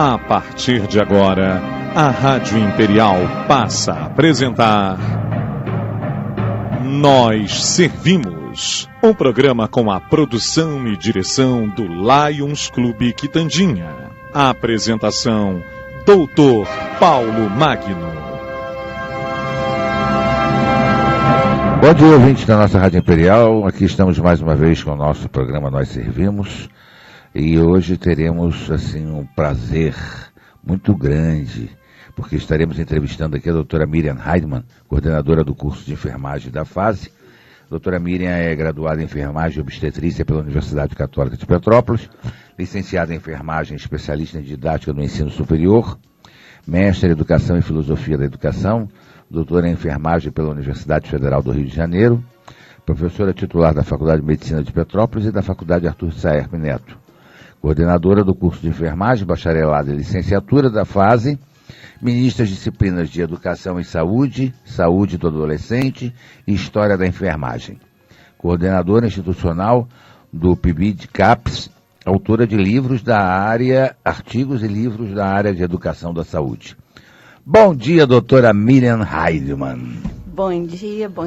A partir de agora, a Rádio Imperial passa a apresentar Nós Servimos, um programa com a produção e direção do Lions Clube Quitandinha. A apresentação, Dr. Paulo Magno. Bom dia, ouvintes da nossa Rádio Imperial. Aqui estamos mais uma vez com o nosso programa Nós Servimos. E hoje teremos, um prazer muito grande, porque estaremos entrevistando aqui a doutora Miriam Heidmann, coordenadora do curso de enfermagem da FASE. A doutora Miriam é graduada em enfermagem e obstetrícia pela Universidade Católica de Petrópolis, licenciada em enfermagem, especialista em didática no ensino superior, mestre em educação e filosofia da educação, doutora em enfermagem pela Universidade Federal do Rio de Janeiro, professora titular da Faculdade de Medicina de Petrópolis e da Faculdade Arthur Saerp Neto, coordenadora do curso de enfermagem, bacharelado e licenciatura da FASE, ministra das disciplinas de Educação e Saúde, Saúde do Adolescente e História da Enfermagem, coordenadora institucional do PIBID-CAPS, autora de livros da área, artigos e livros da área de Educação da Saúde. Bom dia, doutora Miriam Heidmann. Bom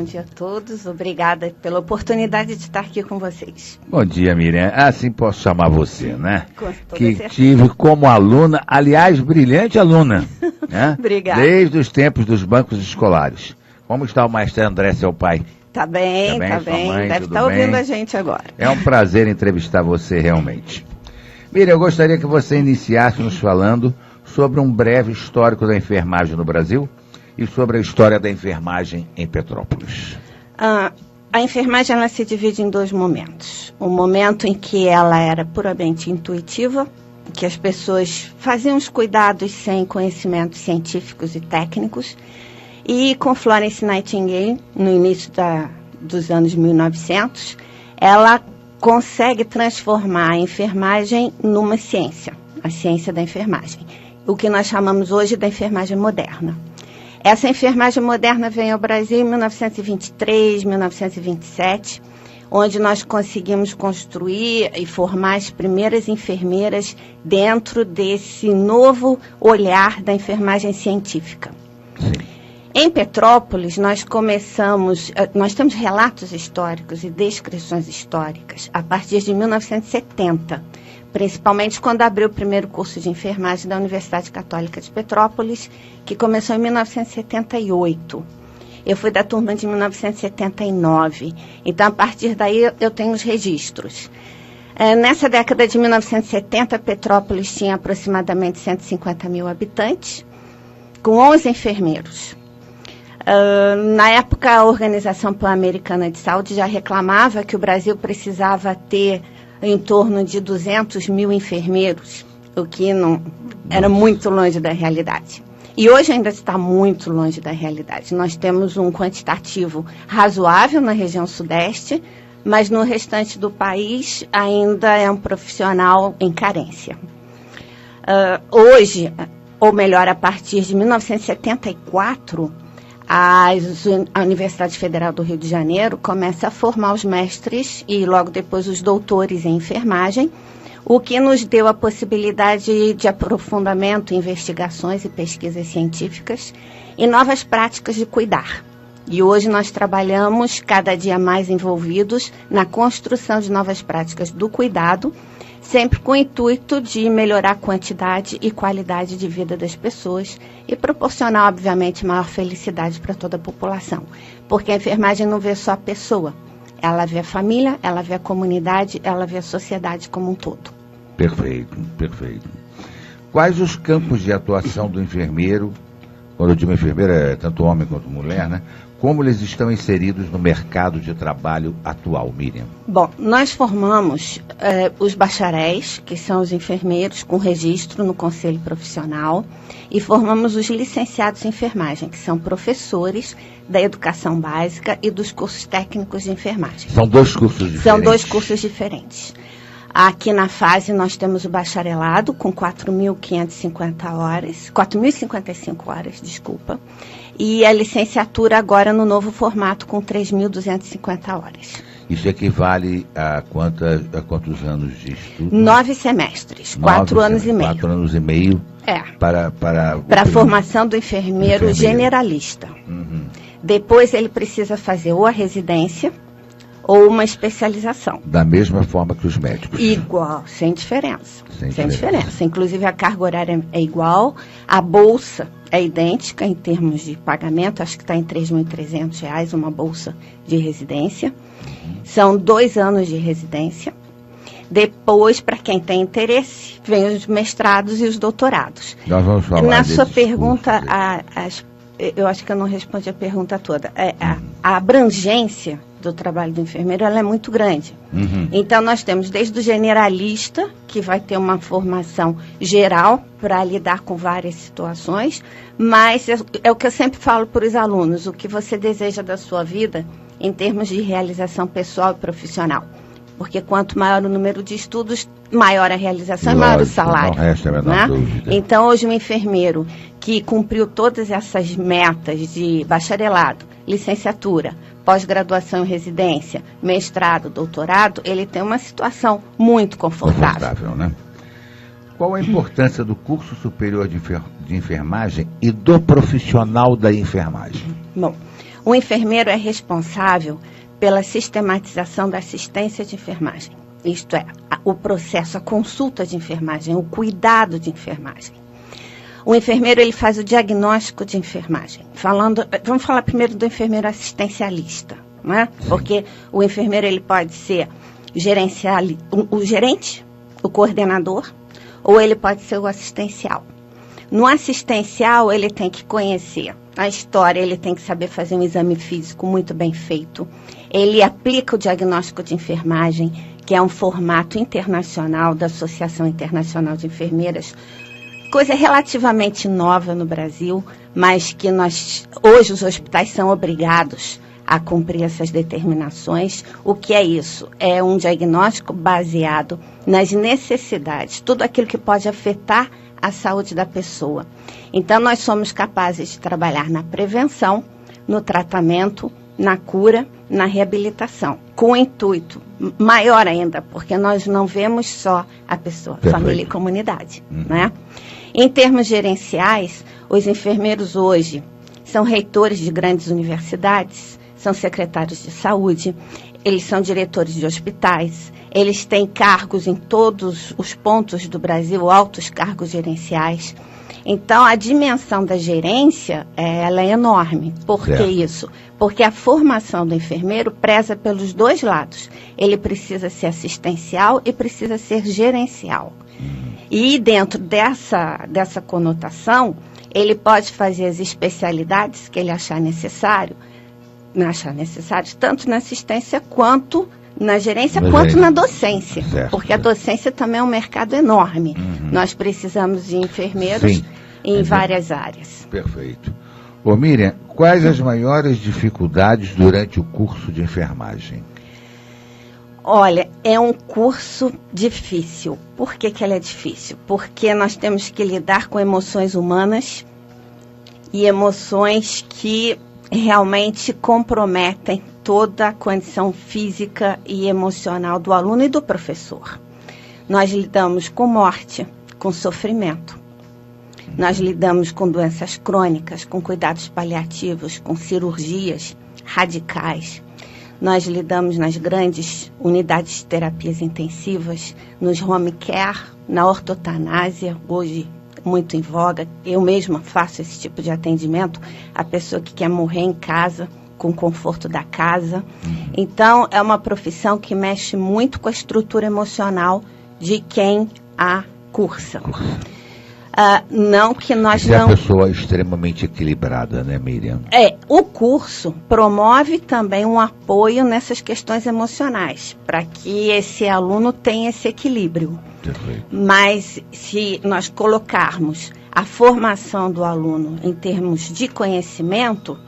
dia a todos. Obrigada pela oportunidade de estar aqui com vocês. Bom dia, Miriam. Assim posso chamar você, né? Com toda que certeza. Tive como aluna, aliás, brilhante aluna. Né? Obrigada. Desde os tempos dos bancos escolares. Como está o maestro André, seu pai? Tá bem. Mãe, Deve tudo estar ouvindo bem? a gente agora. É um prazer entrevistar você realmente. Miriam, eu gostaria que você iniciasse nos falando sobre um breve histórico da enfermagem no Brasil e sobre a história da enfermagem em Petrópolis. A enfermagem ela se divide em dois momentos. O momento em que ela era puramente intuitiva, que as pessoas faziam os cuidados sem conhecimentos científicos e técnicos, e com Florence Nightingale, no início dos anos 1900, ela consegue transformar a enfermagem numa ciência, a ciência da enfermagem, o que nós chamamos hoje da enfermagem moderna. Essa enfermagem moderna veio ao Brasil em 1923, 1927, onde nós conseguimos construir e formar as primeiras enfermeiras dentro desse novo olhar da enfermagem científica. Em Petrópolis, nós temos relatos históricos e descrições históricas a partir de 1970, principalmente quando abriu o primeiro curso de enfermagem da Universidade Católica de Petrópolis, que começou em 1978. Eu fui da turma de 1979, então a partir daí eu tenho os registros. Nessa década de 1970, Petrópolis tinha aproximadamente 150 mil habitantes, com 11 enfermeiros. Na época, a Organização Pan-Americana de Saúde já reclamava que o Brasil precisava ter em torno de 200 mil enfermeiros, o que não era muito longe da realidade. E hoje ainda está muito longe da realidade. Nós temos um quantitativo razoável na região sudeste, mas no restante do país ainda é um profissional em carência. Hoje, ou melhor, a partir de 1974, a Universidade Federal do Rio de Janeiro começa a formar os mestres e logo depois os doutores em enfermagem, o que nos deu a possibilidade de aprofundamento, investigações e pesquisas científicas e novas práticas de cuidar. E hoje nós trabalhamos cada dia mais envolvidos na construção de novas práticas do cuidado, sempre com o intuito de melhorar a quantidade e qualidade de vida das pessoas e proporcionar, obviamente, maior felicidade para toda a população. Porque a enfermagem não vê só a pessoa, ela vê a família, ela vê a comunidade, ela vê a sociedade como um todo. Perfeito. Quais os campos de atuação do enfermeiro, quando eu digo enfermeiro é tanto homem quanto mulher, né? Como eles estão inseridos no mercado de trabalho atual, Miriam? Bom, nós formamos os bacharéis, que são os enfermeiros com registro no Conselho Profissional, e formamos os licenciados em enfermagem, que são professores da educação básica e dos cursos técnicos de enfermagem. São dois cursos diferentes? São dois cursos diferentes. Aqui na FASE nós temos o bacharelado com 4.555 horas, e a licenciatura agora no novo formato com 3.250 horas. Isso equivale a quantos anos de estudo? 9 semestres, 4 anos e meio. 4 anos e meio para a formação do enfermeiro generalista. Uhum. Depois ele precisa fazer ou a residência ou uma especialização. Da mesma forma que os médicos? Igual, sem diferença. Sem diferença. Inclusive a carga horária é igual, a bolsa é idêntica em termos de pagamento, acho que está em R$ 3.300 uma bolsa de residência. São 2 anos de residência. Depois, para quem tem interesse, vem os mestrados e os doutorados. Nós vamos falar na sua pergunta, cursos, eu acho que eu não respondi a pergunta toda. A abrangência do trabalho do enfermeiro ela é muito grande. Uhum. Então, nós temos desde o generalista, que vai ter uma formação geral para lidar com várias situações, mas é o que eu sempre falo para os alunos, o que você deseja da sua vida em termos de realização pessoal e profissional. Porque quanto maior o número de estudos, maior a realização e maior o salário. Não resta a menor dúvida. Então, hoje, um enfermeiro que cumpriu todas essas metas de bacharelado, licenciatura, pós-graduação em residência, mestrado, doutorado, ele tem uma situação muito confortável. Né? Qual a importância do curso superior de enfermagem e do profissional da enfermagem? Bom, o enfermeiro é responsável pela sistematização da assistência de enfermagem. Isto é, o processo, a consulta de enfermagem, o cuidado de enfermagem. O enfermeiro ele faz o diagnóstico de enfermagem. Vamos falar primeiro do enfermeiro assistencialista, né? Porque o enfermeiro ele pode ser o gerente, o coordenador, ou ele pode ser o assistencial. No assistencial ele tem que conhecer a história, ele tem que saber fazer um exame físico muito bem feito. Ele aplica o diagnóstico de enfermagem, que é um formato internacional da Associação Internacional de Enfermeiras, coisa relativamente nova no Brasil, mas que hoje os hospitais são obrigados a cumprir essas determinações. O que é isso? É um diagnóstico baseado nas necessidades, tudo aquilo que pode afetar a saúde da pessoa. Então, nós somos capazes de trabalhar na prevenção, no tratamento, na cura, na reabilitação, com o intuito maior ainda, porque nós não vemos só a pessoa, família e comunidade, né? Em termos gerenciais, os enfermeiros hoje são reitores de grandes universidades, são secretários de saúde, eles são diretores de hospitais, eles têm cargos em todos os pontos do Brasil, altos cargos gerenciais. Então, a dimensão da gerência, ela é enorme. Por que isso? Porque a formação do enfermeiro preza pelos dois lados. Ele precisa ser assistencial e precisa ser gerencial. E dentro dessa conotação, ele pode fazer as especialidades que ele achar necessários, tanto na assistência quanto na gerência, quanto na docência. Porque a docência também é um mercado enorme. Nós precisamos de enfermeiros em várias áreas. Perfeito. Ô Miriam, quais as maiores dificuldades durante o curso de enfermagem? Olha, é um curso difícil. Por que ele é difícil? Porque nós temos que lidar com emoções humanas e emoções que realmente comprometem toda a condição física e emocional do aluno e do professor. Nós lidamos com morte, com sofrimento. Nós lidamos com doenças crônicas, com cuidados paliativos, com cirurgias radicais. Nós lidamos nas grandes unidades de terapias intensivas, nos home care, na ortotanásia, hoje muito em voga. Eu mesma faço esse tipo de atendimento, a pessoa que quer morrer em casa, com o conforto da casa. Então, é uma profissão que mexe muito com a estrutura emocional de quem a cursa. Não que nós não... É uma pessoa extremamente equilibrada, né, Miriam? O curso promove também um apoio nessas questões emocionais, para que esse aluno tenha esse equilíbrio. Perfeito. Mas se nós colocarmos a formação do aluno em termos de conhecimento,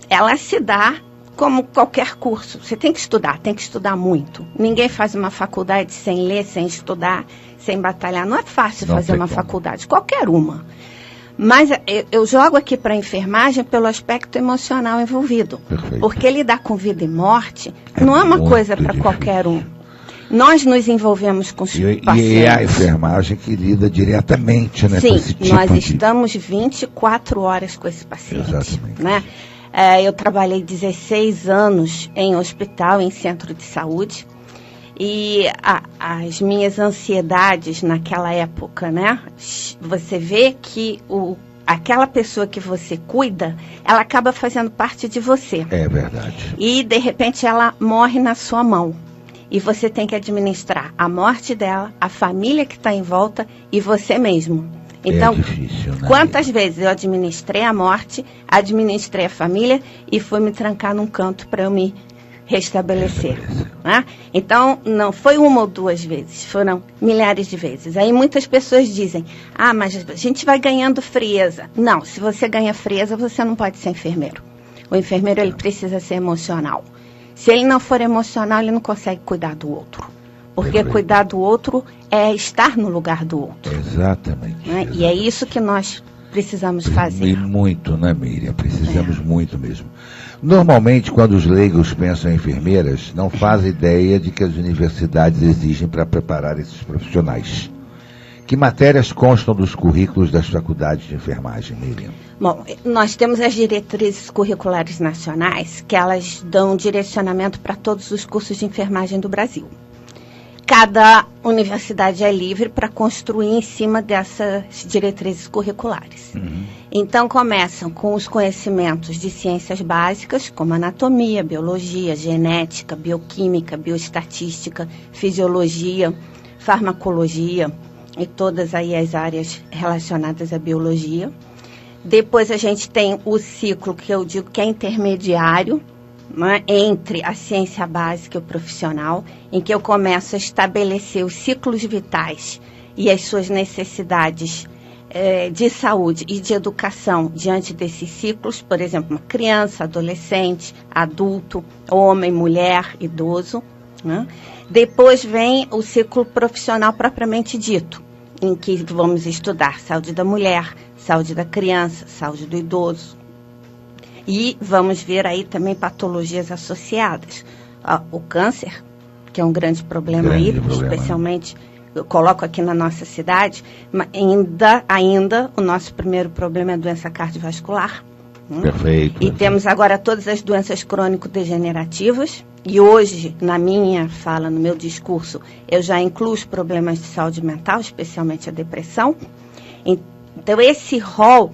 ela se dá como qualquer curso. Você tem que estudar muito. Ninguém faz uma faculdade sem ler, sem estudar, sem batalhar. Não é fácil fazer uma faculdade, qualquer uma. Mas eu jogo aqui para a enfermagem pelo aspecto emocional envolvido. Perfeito. Porque lidar com vida e morte não é uma coisa para qualquer um. Nós nos envolvemos com os pacientes. E é a enfermagem que lida diretamente, né, Sim, com esse tipo nós estamos 24 horas com esse paciente. Exatamente. Né? Eu trabalhei 16 anos em hospital, em centro de saúde. E as minhas ansiedades naquela época, né? Você vê que aquela pessoa que você cuida, ela acaba fazendo parte de você. É verdade. E, de repente, ela morre na sua mão. E você tem que administrar a morte dela, a família que está em volta e você mesmo. Então, difícil, né? Quantas vezes eu administrei a morte, administrei a família e fui me trancar num canto para eu me restabelecer. Né? Então, não foi uma ou duas vezes, foram milhares de vezes. Aí muitas pessoas dizem, mas a gente vai ganhando frieza. Não, se você ganha frieza, você não pode ser enfermeiro. O enfermeiro, ele precisa ser emocional. Se ele não for emocional, ele não consegue cuidar do outro. Porque cuidar do outro é estar no lugar do outro. Exatamente. Né? E é isso que nós precisamos fazer. E muito, né, Miriam? Precisamos muito mesmo. Normalmente, quando os leigos pensam em enfermeiras, não fazem ideia de que as universidades exigem para preparar esses profissionais. Que matérias constam dos currículos das faculdades de enfermagem, Miriam? Bom, nós temos as diretrizes curriculares nacionais, que elas dão direcionamento para todos os cursos de enfermagem do Brasil. Cada universidade é livre para construir em cima dessas diretrizes curriculares. Então, começam com os conhecimentos de ciências básicas, como anatomia, biologia, genética, bioquímica, bioestatística, fisiologia, farmacologia e todas aí as áreas relacionadas à biologia. Depois a gente tem o ciclo que eu digo que é intermediário, né, entre a ciência básica e o profissional, em que eu começo a estabelecer os ciclos vitais e as suas necessidades de saúde e de educação diante desses ciclos, por exemplo, uma criança, adolescente, adulto, homem, mulher, idoso. Né? Depois vem o ciclo profissional propriamente dito, em que vamos estudar saúde da mulher, saúde da criança, saúde do idoso. E vamos ver aí também patologias associadas. O câncer, que é um grande problema especialmente, eu coloco aqui na nossa cidade, mas ainda o nosso primeiro problema é a doença cardiovascular. Perfeito. E temos agora todas as doenças crônico-degenerativas. E hoje, na minha fala, no meu discurso, eu já incluo os problemas de saúde mental, especialmente a depressão. Então, esse rol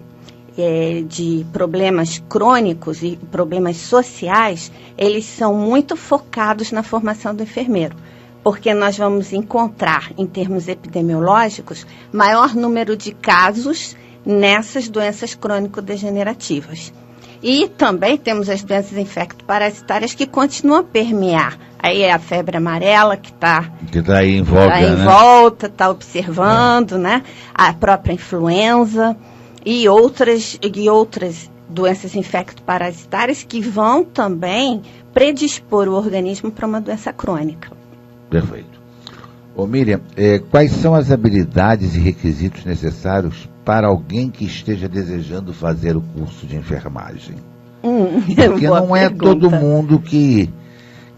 de problemas crônicos e problemas sociais, eles são muito focados na formação do enfermeiro, porque nós vamos encontrar, em termos epidemiológicos, maior número de casos nessas doenças crônico-degenerativas. E também temos as doenças infecto-parasitárias que continuam a permear. Aí é a febre amarela que está aí em voga, volta, está observando, né? A própria influenza e outras doenças infecto-parasitárias que vão também predispor o organismo para uma doença crônica. Perfeito. Miriam, quais são as habilidades e requisitos necessários para alguém que esteja desejando fazer o curso de enfermagem? Porque não é todo mundo que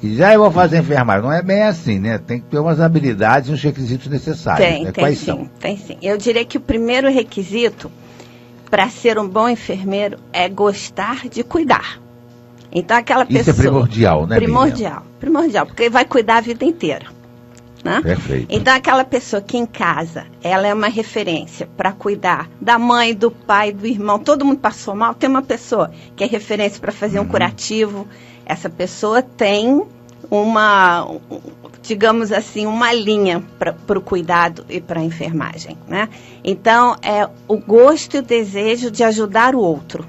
já eu vou fazer enfermagem. Não é bem assim, né? Tem que ter umas habilidades e uns requisitos necessários. Quais são? Tem sim. Eu diria que o primeiro requisito para ser um bom enfermeiro é gostar de cuidar. Então, aquela pessoa... Isso é primordial, né, Primordial, porque ele vai cuidar a vida inteira. Né? Perfeito. Então, aquela pessoa que em casa, ela é uma referência para cuidar da mãe, do pai, do irmão, todo mundo passou mal, tem uma pessoa que é referência para fazer um curativo. Essa pessoa tem digamos assim, uma linha para o cuidado e para a enfermagem, né? Então, é o gosto e o desejo de ajudar o outro.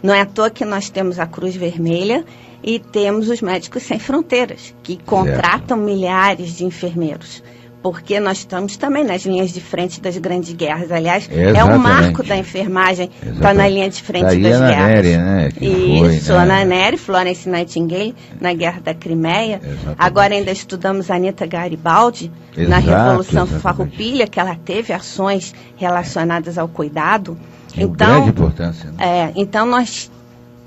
Não é à toa que nós temos a Cruz Vermelha e temos os Médicos Sem Fronteiras, que contratam milhares de enfermeiros, porque nós estamos também nas linhas de frente das grandes guerras. Aliás, é um marco da enfermagem estar na linha de frente das guerras. Nery, né? Isso, Ana Nery, Florence Nightingale, na Guerra da Crimeia. Agora ainda estudamos a Anita Garibaldi, na Revolução Farroupilha, que ela teve ações relacionadas ao cuidado. Então, grande importância, né? Então nós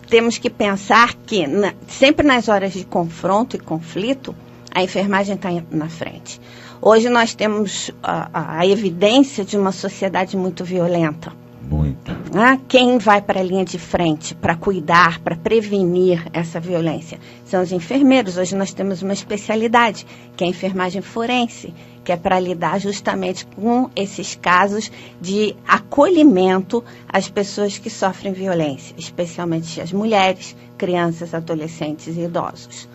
temos que pensar que sempre nas horas de confronto e conflito, a enfermagem está na frente. Hoje nós temos a evidência de uma sociedade muito violenta. Muito. Quem vai para a linha de frente para cuidar, para prevenir essa violência? São os enfermeiros. Hoje nós temos uma especialidade, que é a enfermagem forense, que é para lidar justamente com esses casos de acolhimento às pessoas que sofrem violência, especialmente as mulheres, crianças, adolescentes e idosos.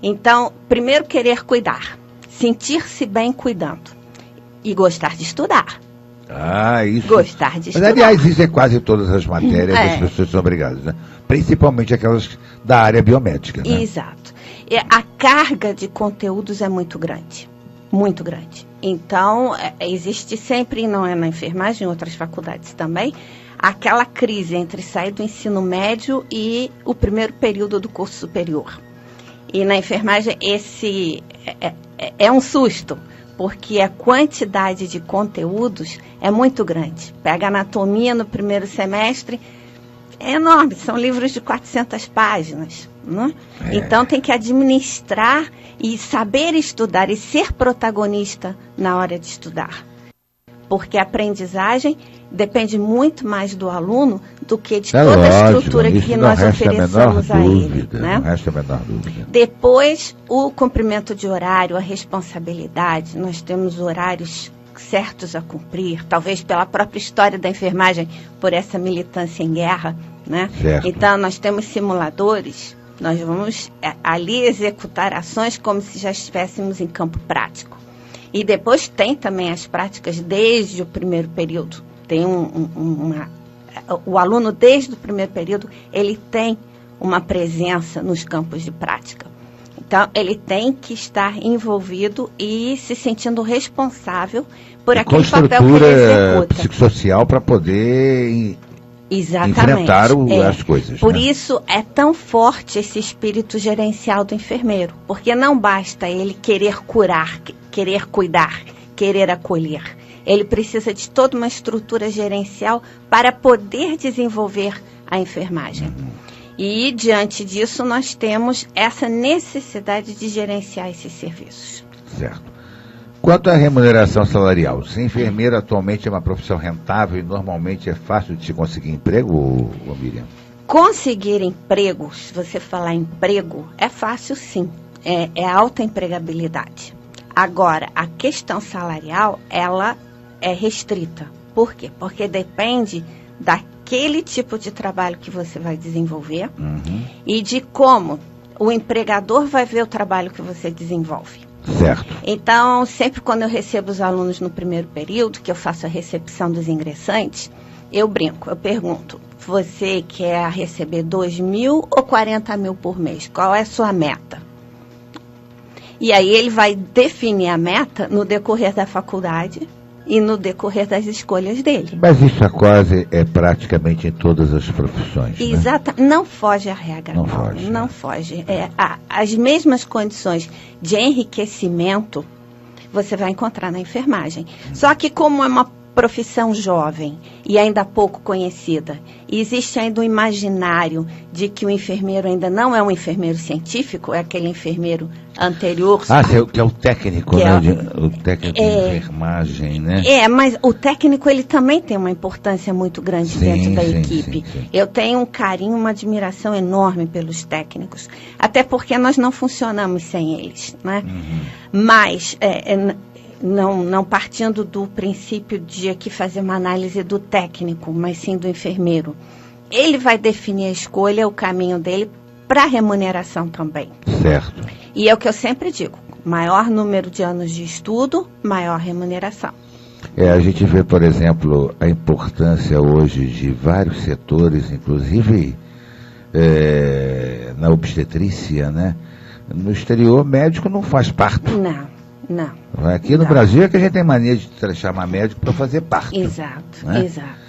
Então, primeiro querer cuidar, sentir-se bem cuidando e gostar de estudar. Isso. Gostar de estudar. Mas, aliás, isso é quase todas as matérias que as pessoas são obrigadas, né? Principalmente aquelas da área biomédica, né? Exato. E a carga de conteúdos é muito grande. Muito grande. Então, existe sempre, não é na enfermagem, em outras faculdades também, aquela crise entre sair do ensino médio e o primeiro período do curso superior. E na enfermagem, esse é um susto, porque a quantidade de conteúdos é muito grande. Pega anatomia no primeiro semestre, é enorme, são livros de 400 páginas. Né? Então tem que administrar e saber estudar e ser protagonista na hora de estudar. Porque a aprendizagem depende muito mais do aluno do que de toda a estrutura que nós oferecemos a ele. Né? Não resta a menor dúvida. Depois, o cumprimento de horário, a responsabilidade. Nós temos horários certos a cumprir, talvez pela própria história da enfermagem, por essa militância em guerra. Né? Então, nós temos simuladores, nós vamos ali executar ações como se já estivéssemos em campo prático. E depois tem também as práticas desde o primeiro período. Tem o aluno, desde o primeiro período, ele tem uma presença nos campos de prática. Então, ele tem que estar envolvido e se sentindo responsável por aquele papel que ele executa. Psicossocial para poder enfrentar as coisas. Por isso é tão forte esse espírito gerencial do enfermeiro, porque não basta ele querer curar, querer cuidar, querer acolher. Ele precisa de toda uma estrutura gerencial para poder desenvolver a enfermagem. E, diante disso, nós temos essa necessidade de gerenciar esses serviços. Certo. Quanto à remuneração salarial, ser enfermeiro atualmente é uma profissão rentável e normalmente é fácil de se conseguir emprego, Miriam? Conseguir emprego, se você falar emprego, é fácil sim. É alta empregabilidade. Agora, a questão salarial, ela é restrita. Por quê? Porque depende daquele tipo de trabalho que você vai desenvolver e de como o empregador vai ver o trabalho que você desenvolve. Certo. Então, sempre quando eu recebo os alunos no primeiro período, que eu faço a recepção dos ingressantes, eu brinco, eu pergunto, você quer receber 2.000 ou 40.000 por mês? Qual é a sua meta? E aí ele vai definir a meta no decorrer da faculdade e no decorrer das escolhas dele. Mas isso é praticamente em todas as profissões. Exato, né? Não foge à regra. Não foge. As mesmas condições de enriquecimento você vai encontrar na enfermagem. Só que como é uma profissão jovem e ainda pouco conhecida, e existe ainda um imaginário de que o enfermeiro ainda não é um enfermeiro científico, é aquele enfermeiro anterior. Que é o técnico, né? O técnico de enfermagem, né? Mas o técnico, ele também tem uma importância muito grande dentro da equipe. Sim. Eu tenho um carinho, uma admiração enorme pelos técnicos, até porque nós não funcionamos sem eles, né? Mas não partindo do princípio de aqui fazer uma análise do técnico, mas sim do enfermeiro. Ele vai definir a escolha, o caminho dele para a remuneração também. Certo. E é o que eu sempre digo, maior número de anos de estudo, maior remuneração. A gente vê, por exemplo, a importância hoje de vários setores, inclusive na obstetrícia, né? No exterior, médico não faz parto. Não. Aqui no Brasil é que a gente tem mania de chamar médico para fazer parto. Exato, né? exato.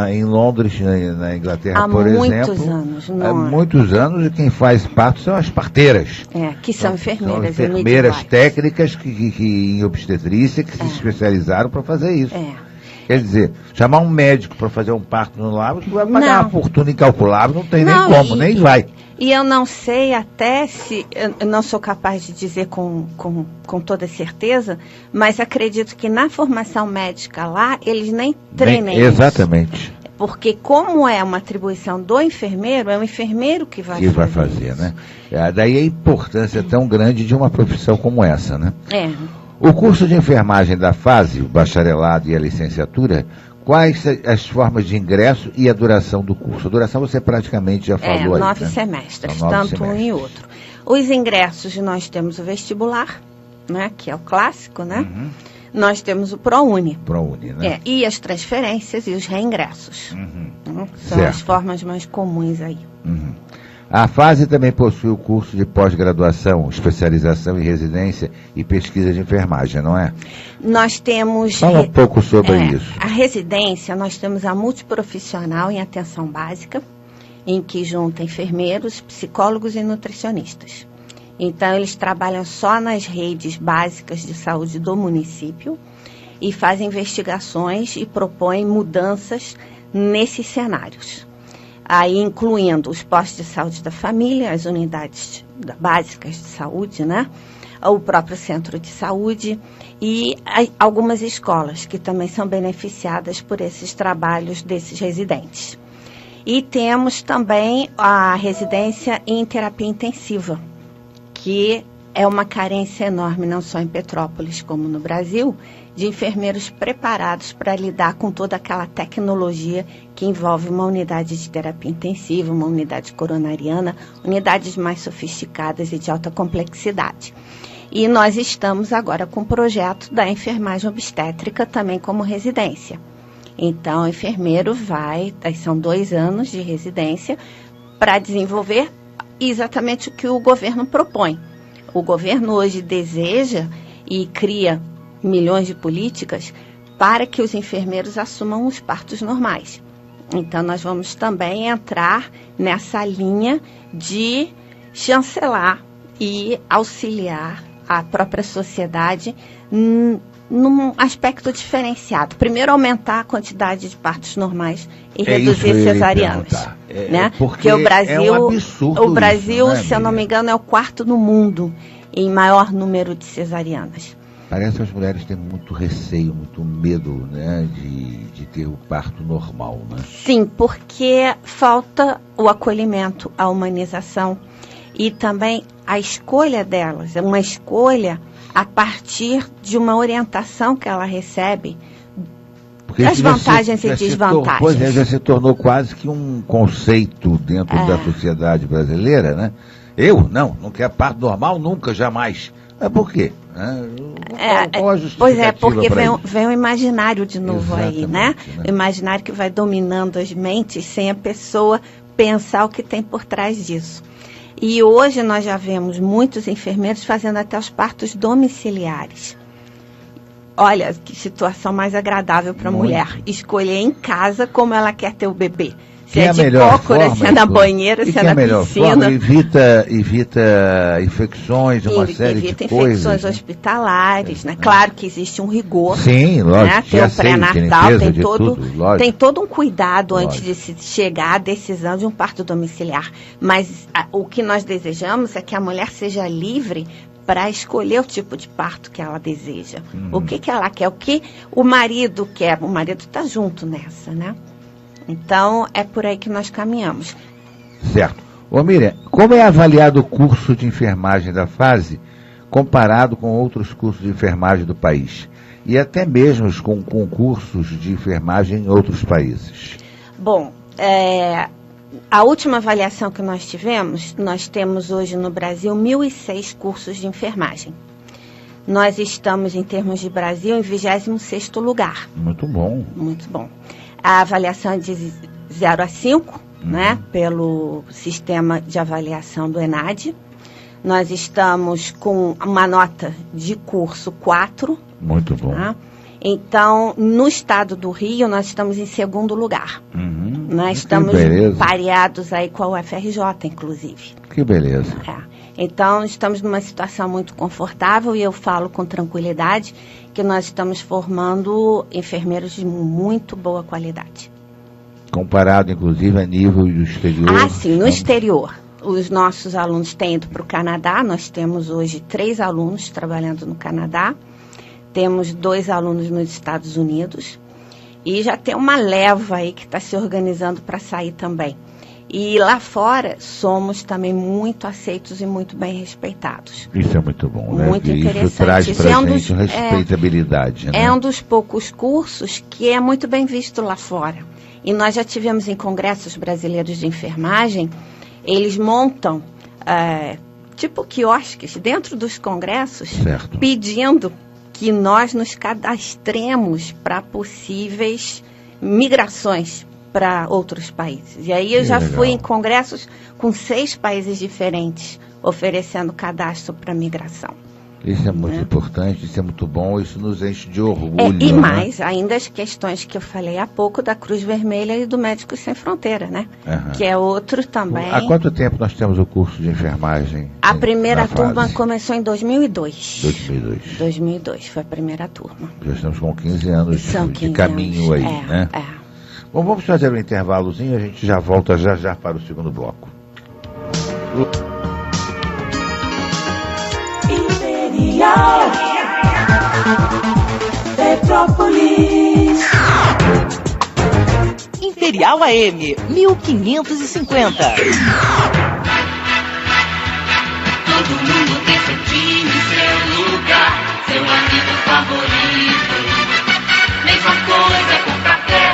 Em Londres, na Inglaterra, por exemplo, há muitos anos, quem faz parto são as parteiras. Que são enfermeiras. São enfermeiras técnicas que em obstetrícia que se especializaram para fazer isso. Quer dizer, chamar um médico para fazer um parto no lar, você vai pagar uma fortuna incalculável, não tem nem como, nem vai. E eu não sei até se, eu não sou capaz de dizer com toda certeza, mas acredito que na formação médica lá, eles nem treinam isso. Exatamente. Porque como é uma atribuição do enfermeiro, é o enfermeiro que vai fazer, né? Daí a importância tão grande de uma profissão como essa, né? O curso de enfermagem da fase, o bacharelado e a licenciatura, quais as formas de ingresso e a duração do curso? A duração você praticamente já falou aí. 9 semestres, tanto um e outro. Os ingressos, nós temos o vestibular, né, que é o clássico, né? Nós temos o ProUni. ProUni, né? E as transferências e os reingressos. São as formas mais comuns aí. A fase também possui o curso de pós-graduação, especialização em residência e pesquisa de enfermagem, não é? Nós temos... Fala um pouco sobre isso. A residência, nós temos a multiprofissional em atenção básica, em que junta enfermeiros, psicólogos e nutricionistas. Então, eles trabalham só nas redes básicas de saúde do município e fazem investigações e propõem mudanças nesses cenários. Aí incluindo os postos de saúde da família, as unidades básicas de saúde, né? O próprio centro de saúde e algumas escolas que também são beneficiadas por esses trabalhos desses residentes. E temos também a residência em terapia intensiva, que é uma carência enorme, não só em Petrópolis como no Brasil, de enfermeiros preparados para lidar com toda aquela tecnologia que envolve uma unidade de terapia intensiva, uma unidade coronariana, unidades mais sofisticadas e de alta complexidade. E nós estamos agora com o projeto da enfermagem obstétrica também como residência. Então, o enfermeiro são 2 anos de residência para desenvolver exatamente o que o governo propõe. O governo hoje deseja e cria milhões de políticas para que os enfermeiros assumam os partos normais. Então, nós vamos também entrar nessa linha de chancelar e auxiliar a própria sociedade num aspecto diferenciado. Primeiro, aumentar a quantidade de partos normais e reduzir cesarianas. Né? Porque o Brasil, é um absurdo isso, né, se eu não me engano, é o 4º no mundo em maior número de cesarianas. Parece que as mulheres têm muito receio, muito medo, né, de ter o parto normal, né? Sim, porque falta o acolhimento, a humanização e também a escolha delas. É uma escolha a partir de uma orientação que ela recebe das vantagens e desvantagens. Pois é, já se tornou quase que um conceito dentro da sociedade brasileira, né? Não quero parto normal nunca, jamais. Mas por quê? Pois é, porque vem o imaginário de novo. Exatamente, aí, né? O imaginário que vai dominando as mentes sem a pessoa pensar o que tem por trás disso. E hoje nós já vemos muitos enfermeiros fazendo até os partos domiciliares. Olha, que situação mais agradável para a mulher. Escolher em casa como ela quer ter o bebê. Se é de cócora, se é na banheira, se é na piscina. Evita infecções, uma série de coisas. Evita infecções hospitalares, né? Claro que existe um rigor. Sim, lógico. Né? Tem o pré-natal, tem todo um cuidado antes de se chegar à decisão de um parto domiciliar. Mas o que nós desejamos é que a mulher seja livre para escolher o tipo de parto que ela deseja. O que ela quer, o que o marido quer. O marido está junto nessa, né? Então, é por aí que nós caminhamos. Certo. Ô Miriam, como é avaliado o curso de enfermagem da fase comparado com outros cursos de enfermagem do país? E até mesmo com concursos de enfermagem em outros países? Bom, a última avaliação que nós tivemos, nós temos hoje no Brasil 1.006 cursos de enfermagem. Nós estamos, em termos de Brasil, em 26º lugar. Muito bom. Muito bom. A avaliação é de 0 a 5, né, pelo sistema de avaliação do ENAD. Nós estamos com uma nota de curso 4. Muito bom. Tá? Então, no estado do Rio, nós estamos em 2º lugar. Nós estamos pareados aí com a UFRJ, inclusive. Que beleza. Então, estamos numa situação muito confortável e eu falo com tranquilidade que nós estamos formando enfermeiros de muito boa qualidade. Comparado, inclusive, a nível do exterior? Sim, no exterior. Os nossos alunos têm ido para o Canadá. Nós temos hoje 3 alunos trabalhando no Canadá. Temos 2 alunos nos Estados Unidos. E já tem uma leva aí que está se organizando para sair também. E lá fora, somos também muito aceitos e muito bem respeitados. Isso é muito bom, né? Muito interessante. Isso traz para a gente respeitabilidade, né? É um dos poucos cursos que é muito bem visto lá fora. E nós já tivemos em congressos brasileiros de enfermagem, eles montam, tipo quiosques, dentro dos congressos, certo, pedindo que nós nos cadastremos para possíveis migrações para outros países. E aí eu já fui em congressos com 6 países diferentes, oferecendo cadastro para migração. Isso é muito importante, isso é muito bom, isso nos enche de orgulho. E mais, ainda as questões que eu falei há pouco da Cruz Vermelha e do Médicos Sem Fronteira, né? Que é outro também. Há quanto tempo nós temos o curso de enfermagem? A primeira turma começou em 2002. 2002 foi a primeira turma. Já estamos com 15 anos de caminho aí, né? Bom, vamos fazer um intervalozinho, a gente já volta já para o segundo bloco. Imperial Petrópolis. Imperial AM 1550. Todo mundo tem seu time, seu lugar, seu amigo favorito. Mesma coisa com café,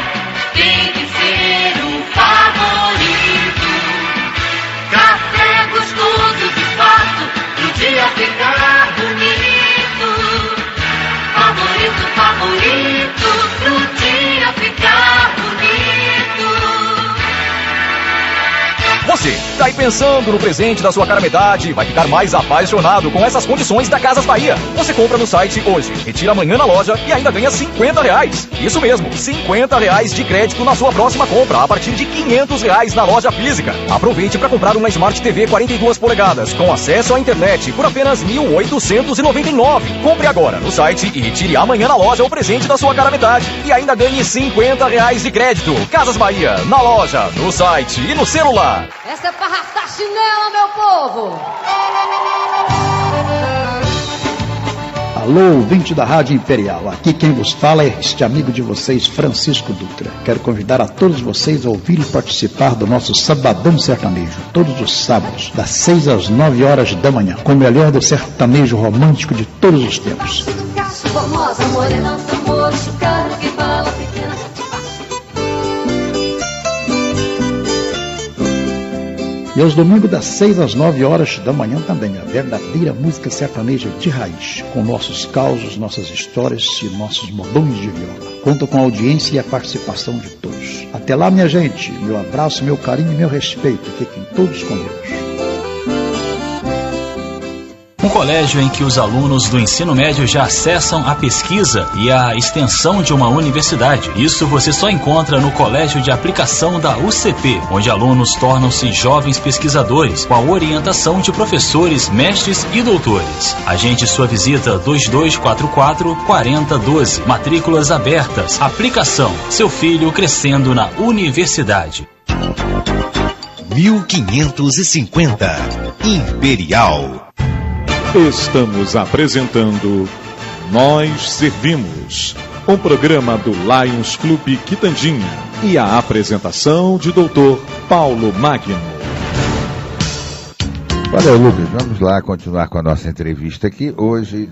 tem que ser o favorito. Café gostoso de fato, pro dia ficar bonito. Favorito, pro dia ficar bonito. Você está aí pensando no presente da sua cara-metade e vai ficar mais apaixonado com essas condições da Casas Bahia. Você compra no site hoje, retira amanhã na loja e ainda ganha R$50. Isso mesmo, R$50 de crédito na sua próxima compra, a partir de R$500 na loja física. Aproveite para comprar uma Smart TV 42 polegadas com acesso à internet por apenas R$1.899. Compre agora no site e retire amanhã na loja o presente da sua cara-metade e ainda ganhe R$50 de crédito. Casas Bahia, na loja, no site e no celular. Essa é pra arrastar chinela, meu povo! Alô, ouvinte da Rádio Imperial, aqui quem vos fala é este amigo de vocês, Francisco Dutra. Quero convidar a todos vocês a ouvir e participar do nosso Sabadão Sertanejo, todos os sábados, das 6 às 9 horas da manhã, com o melhor do sertanejo romântico de todos os tempos. Formosa, morena, tambor, chucaro, que bala pequena. E aos domingos das 6 às 9 horas da manhã também, a verdadeira música sertaneja de raiz, com nossos causos, nossas histórias e nossos modões de viola. Conto com a audiência e a participação de todos. Até lá, minha gente, meu abraço, meu carinho e meu respeito. Fiquem todos com Deus. Um colégio em que os alunos do ensino médio já acessam a pesquisa e a extensão de uma universidade. Isso você só encontra no Colégio de Aplicação da UCP, onde alunos tornam-se jovens pesquisadores com a orientação de professores, mestres e doutores. Agende sua visita 2244-4012. Matrículas abertas. Aplicação. Seu filho crescendo na universidade. 1550 Imperial. Estamos apresentando Nós Servimos, um programa do Lions Clube Quitandinha e a apresentação de Dr. Paulo Magno. Valeu, Lucas. Vamos lá continuar com a nossa entrevista aqui. Hoje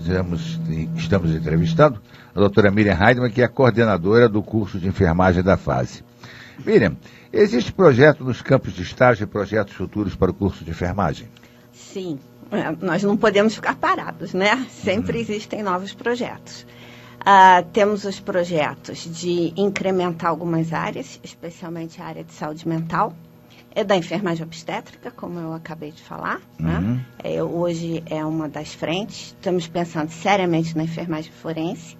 estamos entrevistando a doutora Miriam Heidemann, que é a coordenadora do curso de enfermagem da FASE. Miriam, existe projeto nos campos de estágio e projetos futuros para o curso de enfermagem? Sim. Nós não podemos ficar parados, né? Sempre existem novos projetos. Temos os projetos de incrementar algumas áreas, especialmente a área de saúde mental, da enfermagem obstétrica, como eu acabei de falar. Né? Hoje é uma das frentes. Estamos pensando seriamente na enfermagem forense.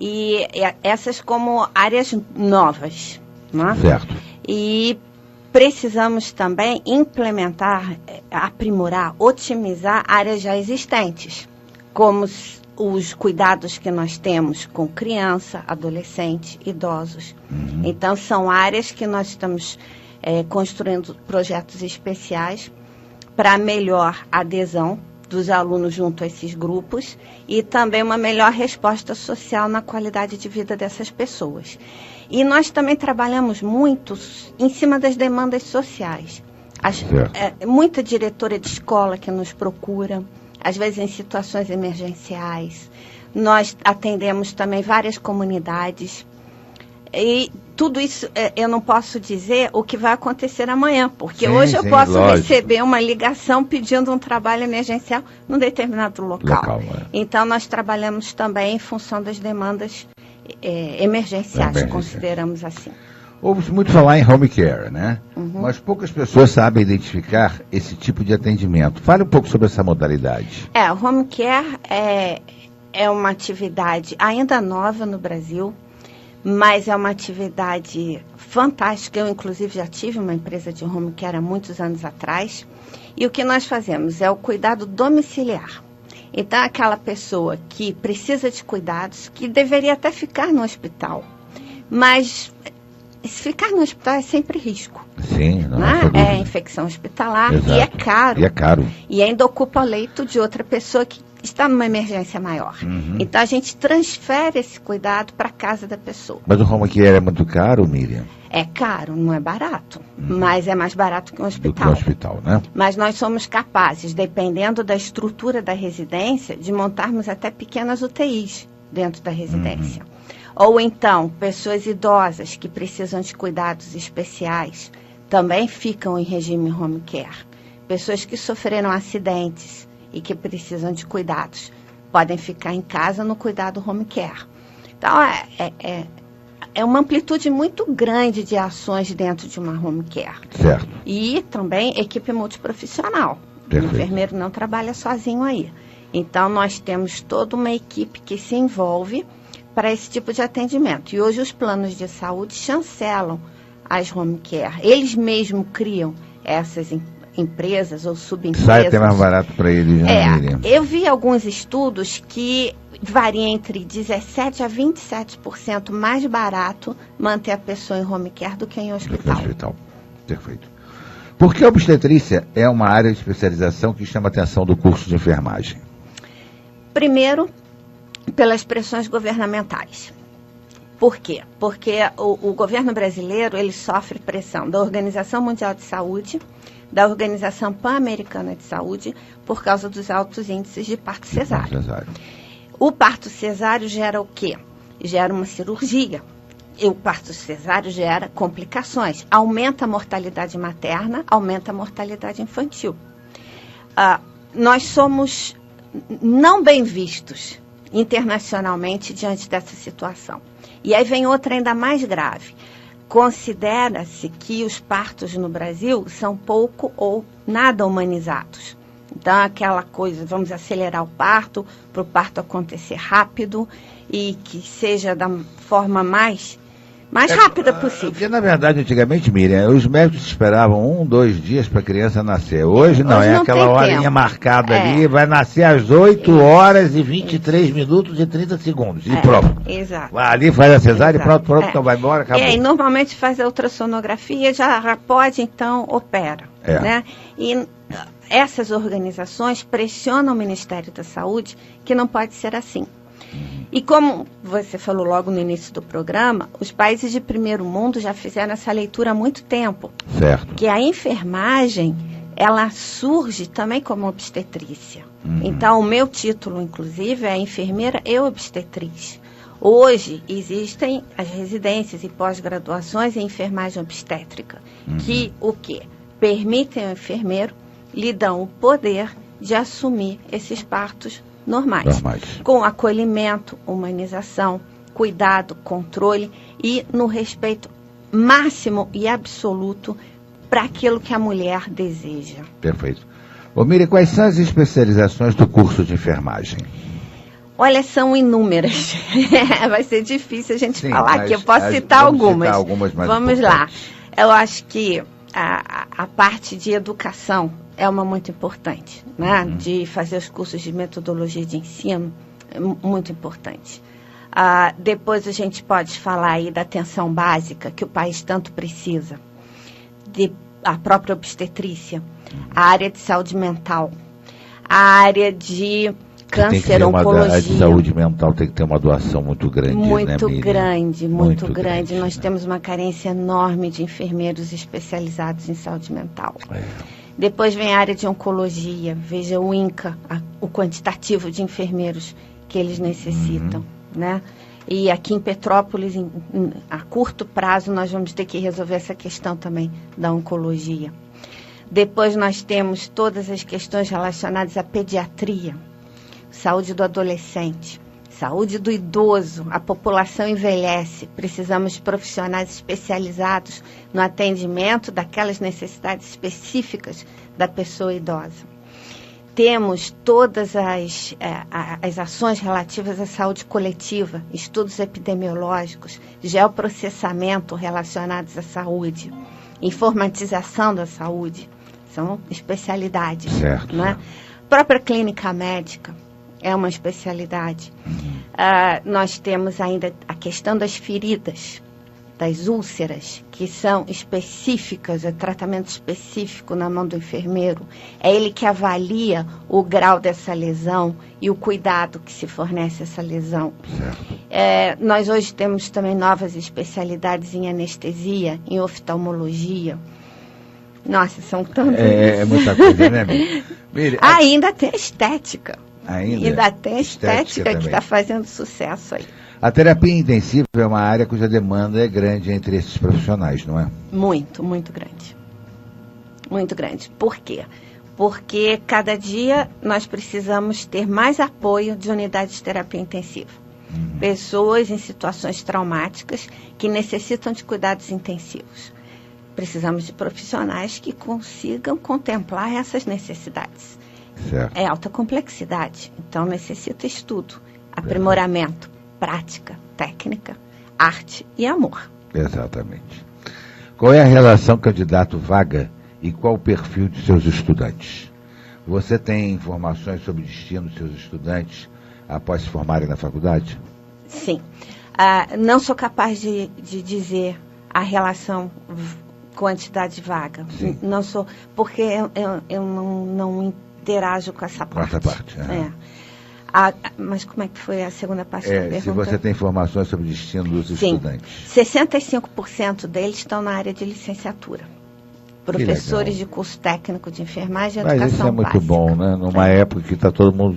E essas como áreas novas. Né? Certo. E precisamos também implementar, aprimorar, otimizar áreas já existentes, como os cuidados que nós temos com criança, adolescente, idosos. Então, são áreas que nós estamos construindo projetos especiais para melhor adesão dos alunos junto a esses grupos e também uma melhor resposta social na qualidade de vida dessas pessoas. E nós também trabalhamos muito em cima das demandas sociais. Muita diretora de escola que nos procura, às vezes em situações emergenciais. Nós atendemos também várias comunidades. E tudo isso, eu não posso dizer o que vai acontecer amanhã, porque hoje eu posso receber uma ligação pedindo um trabalho emergencial num determinado local. Então, nós trabalhamos também em função das demandas emergenciais, consideramos assim. Ouve-se muito falar em home care, né? Mas poucas pessoas sabem identificar esse tipo de atendimento. Fale um pouco sobre essa modalidade. O home care é uma atividade ainda nova no Brasil, mas é uma atividade fantástica. Eu, inclusive, já tive uma empresa de home care há muitos anos atrás. E o que nós fazemos é o cuidado domiciliar. Então, aquela pessoa que precisa de cuidados, que deveria até ficar no hospital, mas ficar no hospital é sempre risco. Sim, não é infecção hospitalar. Exato. E é caro. E é caro. E ainda ocupa leito de outra pessoa que está numa emergência maior. Então, a gente transfere esse cuidado para a casa da pessoa. Mas o home care é muito caro, Miriam? É caro, não é barato, mas é mais barato que um hospital. Do que um hospital, né? Mas nós somos capazes, dependendo da estrutura da residência, de montarmos até pequenas UTIs dentro da residência. Ou então, pessoas idosas que precisam de cuidados especiais também ficam em regime home care. Pessoas que sofreram acidentes e que precisam de cuidados podem ficar em casa no cuidado home care. Então, é uma amplitude muito grande de ações dentro de uma home care. Certo. E também equipe multiprofissional. Perfeito. O enfermeiro não trabalha sozinho aí. Então, nós temos toda uma equipe que se envolve para esse tipo de atendimento. E hoje os planos de saúde chancelam as home care. Eles mesmos criam essas empresas ou subempresas. Sai até mais barato para eles, né, Miriam? Eu vi alguns estudos que varia entre 17% a 27% mais barato manter a pessoa em home care do que em hospital. Perfeito. Por que a obstetrícia é uma área de especialização que chama a atenção do curso de enfermagem? Primeiro, pelas pressões governamentais. Por quê? Porque o governo brasileiro ele sofre pressão da Organização Mundial de Saúde, da Organização Pan-Americana de Saúde, por causa dos altos índices de parto cesáreo. O parto cesáreo gera o quê? Gera uma cirurgia. E o parto cesáreo gera complicações. Aumenta a mortalidade materna, aumenta a mortalidade infantil. Nós somos não bem vistos internacionalmente diante dessa situação. E aí vem outra ainda mais grave. Considera-se que os partos no Brasil são pouco ou nada humanizados. Então, aquela coisa, vamos acelerar o parto, para o parto acontecer rápido e que seja da forma mais rápida possível. Porque, na verdade, antigamente, Miriam, os médicos esperavam 1, 2 dias para a criança nascer. Hoje não, é aquela horinha marcada ali, vai nascer às 8 horas e 23 minutos e 30 segundos. E pronto. Exato. Vai ali, faz a cesárea e pronto, então vai embora, acabou. E normalmente faz a ultrassonografia, já pode, então, opera. Né? E essas organizações pressionam o Ministério da Saúde que não pode ser assim. E como você falou logo no início do programa, os países de primeiro mundo já fizeram essa leitura há muito tempo. Certo. Que a enfermagem, ela surge também como obstetrícia. Então, o meu título, inclusive, é enfermeira e obstetriz. Hoje, existem as residências e pós-graduações em enfermagem obstétrica, que o quê? Permitem ao enfermeiro, lhe dão o poder de assumir esses partos normais. Com acolhimento, humanização, cuidado, controle e no respeito máximo e absoluto para aquilo que a mulher deseja. Perfeito. Ô Miriam, quais são as especializações do curso de enfermagem? Olha, são inúmeras. Vai ser difícil a gente falar aqui. Eu posso citar algumas. Mas vamos lá. Eu acho que a parte de educação é uma muito importante, né? De fazer os cursos de metodologia de ensino, é muito importante. Depois a gente pode falar aí da atenção básica, que o país tanto precisa, a própria obstetrícia, a área de saúde mental, a área de câncer, oncologia. A de saúde mental tem que ter uma doação muito grande, muito né, grande, muito grande. Nós né? temos uma carência enorme de enfermeiros especializados em saúde mental. Depois vem a área de oncologia, veja o INCA, o quantitativo de enfermeiros que eles necessitam, né? E aqui em Petrópolis, a curto prazo, nós vamos ter que resolver essa questão também da oncologia. Depois nós temos todas as questões relacionadas à pediatria, saúde do adolescente, saúde do idoso, a população envelhece, precisamos de profissionais especializados no atendimento daquelas necessidades específicas da pessoa idosa. Temos todas as ações relativas à saúde coletiva, estudos epidemiológicos, geoprocessamento relacionados à saúde, informatização da saúde, são especialidades. Certo. Né? Própria clínica médica é uma especialidade. Nós temos ainda a questão das feridas, das úlceras, que são específicas, é tratamento específico na mão do enfermeiro. É ele que avalia o grau dessa lesão e o cuidado que se fornece a essa lesão. Nós hoje temos também novas especialidades em anestesia, em oftalmologia. Nossa, são tantas. É muita coisa, né, Miriam? Ainda tem a estética. Ainda tem a estética que está fazendo sucesso aí. A terapia intensiva é uma área cuja demanda é grande entre esses profissionais, não é? Muito, muito grande. Muito grande. Por quê? Porque cada dia nós precisamos ter mais apoio de unidades de terapia intensiva. Pessoas em situações traumáticas que necessitam de cuidados intensivos. Precisamos de profissionais que consigam contemplar essas necessidades. Certo. É alta complexidade, então necessita estudo, aprimoramento, prática, técnica, arte e amor. Exatamente. Qual é a relação candidato-vaga e qual o perfil de seus estudantes? Você tem informações sobre o destino dos seus estudantes após se formarem na faculdade? Sim. Não sou capaz de dizer a relação quantidade-vaga. Não sou, porque eu não interajo com essa parte. Com essa parte, mas como é que foi a segunda parte da pergunta? Se você tem informações sobre o destino dos estudantes. 65% deles estão na área de licenciatura. Professores de curso técnico de enfermagem e educação básica. Mas isso é muito bom, né? Numa época que está todo mundo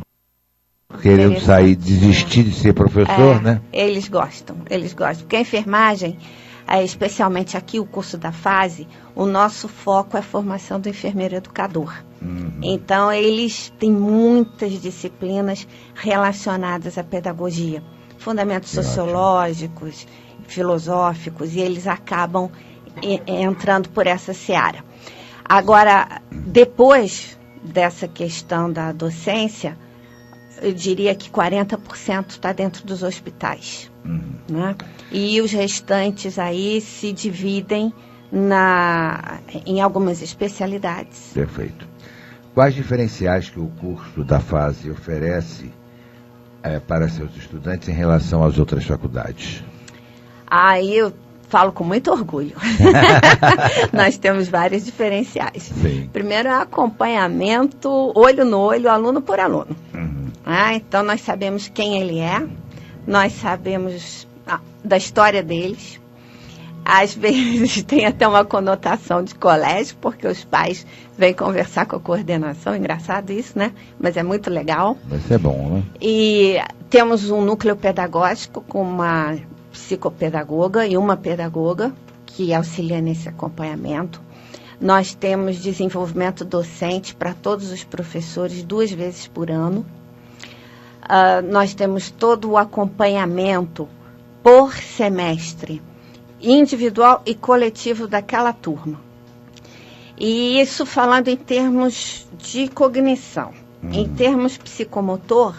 querendo sair, desistir de ser professor, né? Eles gostam. Porque a enfermagem, especialmente aqui o curso da fase, o nosso foco é a formação do enfermeiro educador. Então, eles têm muitas disciplinas relacionadas à pedagogia, fundamentos sociológicos, filosóficos, e eles acabam entrando por essa seara. Agora, depois dessa questão da docência, eu diria que 40% está dentro dos hospitais. Né? E os restantes aí se dividem em algumas especialidades. Perfeito. Quais diferenciais que o curso da fase oferece para seus estudantes em relação às outras faculdades? Eu falo com muito orgulho. Nós temos vários diferenciais. Sim. Primeiro é acompanhamento, olho no olho, aluno por aluno. Então nós sabemos quem ele é, nós sabemos da história deles. Às vezes tem até uma conotação de colégio, porque os pais vêm conversar com a coordenação. Engraçado isso, né? Mas é muito legal. Vai ser bom, né? E temos um núcleo pedagógico com uma psicopedagoga e uma pedagoga que auxilia nesse acompanhamento. Nós temos desenvolvimento docente para todos os professores 2 vezes por ano. Nós temos todo o acompanhamento por semestre, individual e coletivo daquela turma. E isso falando em termos de cognição. Em termos psicomotor,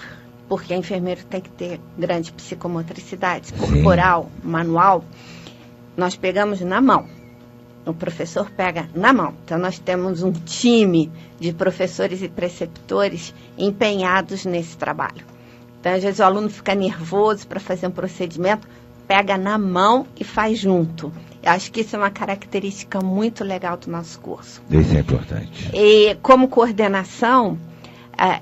porque a enfermeira tem que ter grande psicomotricidade corporal, manual, nós pegamos na mão O professor pega na mão. Então, nós temos um time de professores e preceptores empenhados nesse trabalho. Então, às vezes, o aluno fica nervoso para fazer um procedimento, pega na mão e faz junto. Eu acho que isso é uma característica muito legal do nosso curso. Isso é importante. E, como coordenação,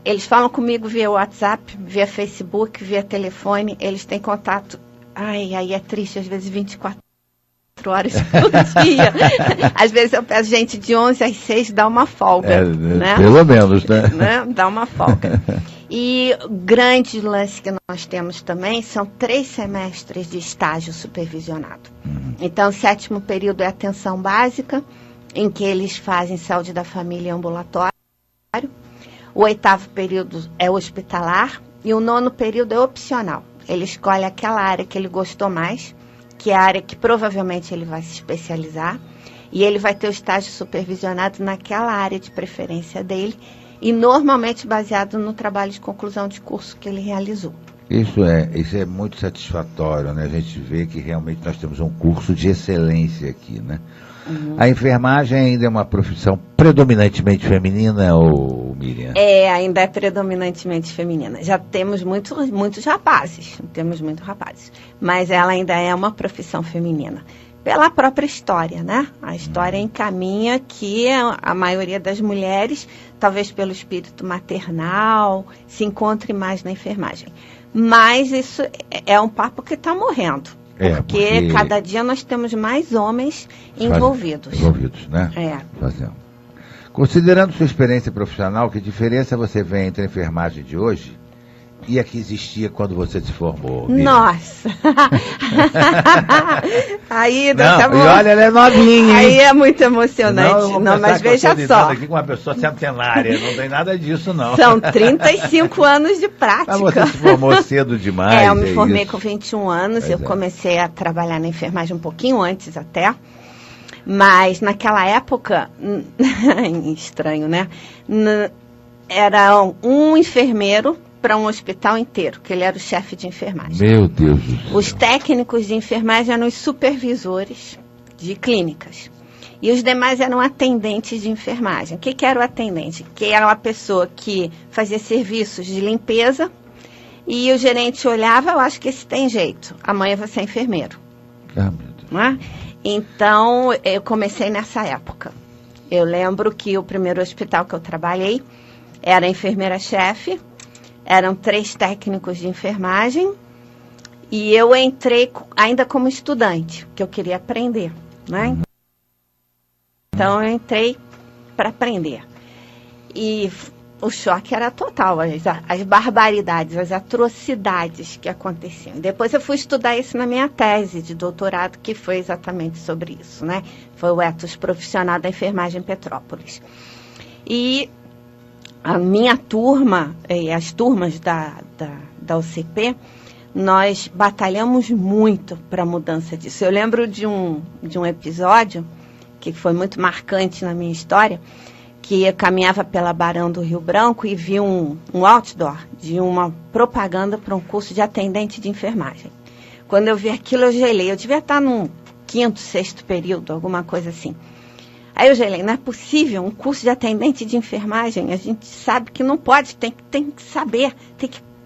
eles falam comigo via WhatsApp, via Facebook, via telefone. Eles têm contato. Aí é triste, às vezes 24 horas por dia. Às vezes eu peço gente de 11 às 6, dá uma folga. Né? Pelo menos, né? Dá uma folga. E o grande lance que nós temos também são 3 semestres de estágio supervisionado. Então, o 7º período é atenção básica, em que eles fazem saúde da família e ambulatório. O 8º período é hospitalar e o 9º período é opcional. Ele escolhe aquela área que ele gostou mais, que é a área que provavelmente ele vai se especializar, e ele vai ter o estágio supervisionado naquela área de preferência dele, e normalmente baseado no trabalho de conclusão de curso que ele realizou. Isso é muito satisfatório, né? A gente vê que realmente nós temos um curso de excelência aqui, né? A enfermagem ainda é uma profissão predominantemente feminina, ou Miriam? Ainda é predominantemente feminina. Já temos muitos rapazes, mas ela ainda é uma profissão feminina. Pela própria história, né? A história encaminha que a maioria das mulheres, talvez pelo espírito maternal, se encontre mais na enfermagem. Mas isso é um papo que está morrendo. Porque cada dia nós temos mais homens envolvidos. Envolvidos, né? Fazendo. Considerando sua experiência profissional, que diferença você vê entre a enfermagem de hoje e a que existia quando você se formou? Miriam? Nossa! Aí, e olha, ela é novinha. Aí é muito emocionante. Não, mas veja só. Aqui com uma pessoa centenária, não tem nada disso, não. São 35 anos de prática. Mas você se formou cedo demais. Eu me formei com 21 anos. Eu comecei a trabalhar na enfermagem um pouquinho antes até. Mas naquela época, estranho, né? Era um enfermeiro para um hospital inteiro, que ele era o chefe de enfermagem. Meu Deus do céu. Os técnicos de enfermagem eram os supervisores de clínicas. E os demais eram atendentes de enfermagem. O que era o atendente? Que era uma pessoa que fazia serviços de limpeza e o gerente olhava, eu acho que esse tem jeito, amanhã você é enfermeiro. Meu Deus. Não é? Então, eu comecei nessa época. Eu lembro que o primeiro hospital que eu trabalhei era enfermeira-chefe, eram 3 técnicos de enfermagem e eu entrei ainda como estudante, que eu queria aprender, né? Então, eu entrei para aprender. E o choque era total, as barbaridades, as atrocidades que aconteciam. Depois eu fui estudar isso na minha tese de doutorado, que foi exatamente sobre isso, né? Foi o ethos profissional da enfermagem em Petrópolis. E a minha turma, e as turmas da UCP, nós batalhamos muito para a mudança disso. Eu lembro de um episódio que foi muito marcante na minha história, que eu caminhava pela Barão do Rio Branco e vi um outdoor de uma propaganda para um curso de atendente de enfermagem. Quando eu vi aquilo, eu gelei. Eu devia estar no 5º, 6º período, alguma coisa assim. Aí eu gelei, não é possível, um curso de atendente de enfermagem, a gente sabe que não pode, tem que saber,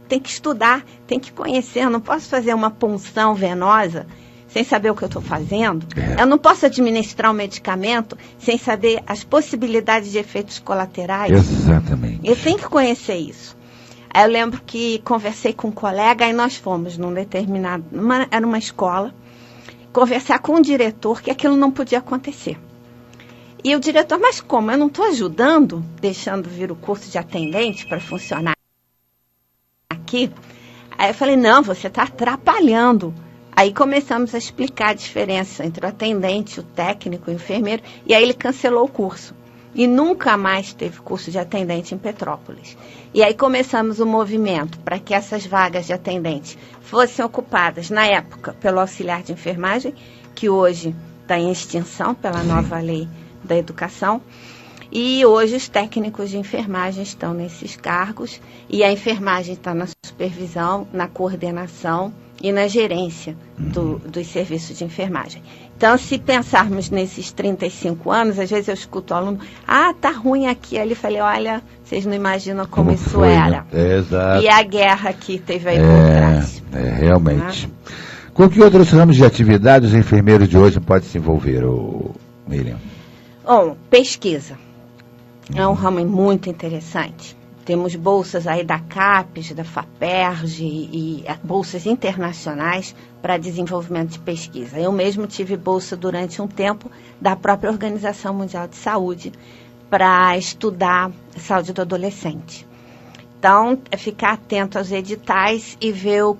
tem que estudar, tem que conhecer. Eu não posso fazer uma punção venosa sem saber o que eu estou fazendo. Eu não posso administrar um medicamento sem saber as possibilidades de efeitos colaterais. Exatamente. Eu tenho que conhecer isso. Aí eu lembro que conversei com um colega e nós fomos num determinado... era uma escola, conversar com um diretor que aquilo não podia acontecer. E o diretor, mas como? Eu não estou ajudando, deixando vir o curso de atendente para funcionar aqui? Aí eu falei, não, você está atrapalhando. Aí começamos a explicar a diferença entre o atendente, o técnico, o enfermeiro, e aí ele cancelou o curso. E nunca mais teve curso de atendente em Petrópolis. E aí começamos o movimento para que essas vagas de atendente fossem ocupadas, na época, pelo auxiliar de enfermagem, que hoje está em extinção pela nova lei da educação. E hoje os técnicos de enfermagem estão nesses cargos e a enfermagem está na supervisão, na coordenação e na gerência dos serviços de enfermagem. Então, se pensarmos nesses 35 anos, às vezes eu escuto o aluno, tá ruim aqui. Ali falei, olha, vocês não imaginam como isso foi, era. Né? Exato. E a guerra que teve aí por trás. Realmente. Com que outros ramos de atividade os enfermeiros de hoje podem se envolver, Miriam? Bom, pesquisa. É um ramo muito interessante. Temos bolsas aí da CAPES, da FAPERJ e bolsas internacionais para desenvolvimento de pesquisa. Eu mesmo tive bolsa durante um tempo da própria Organização Mundial de Saúde para estudar a saúde do adolescente. Então, é ficar atento aos editais e ver o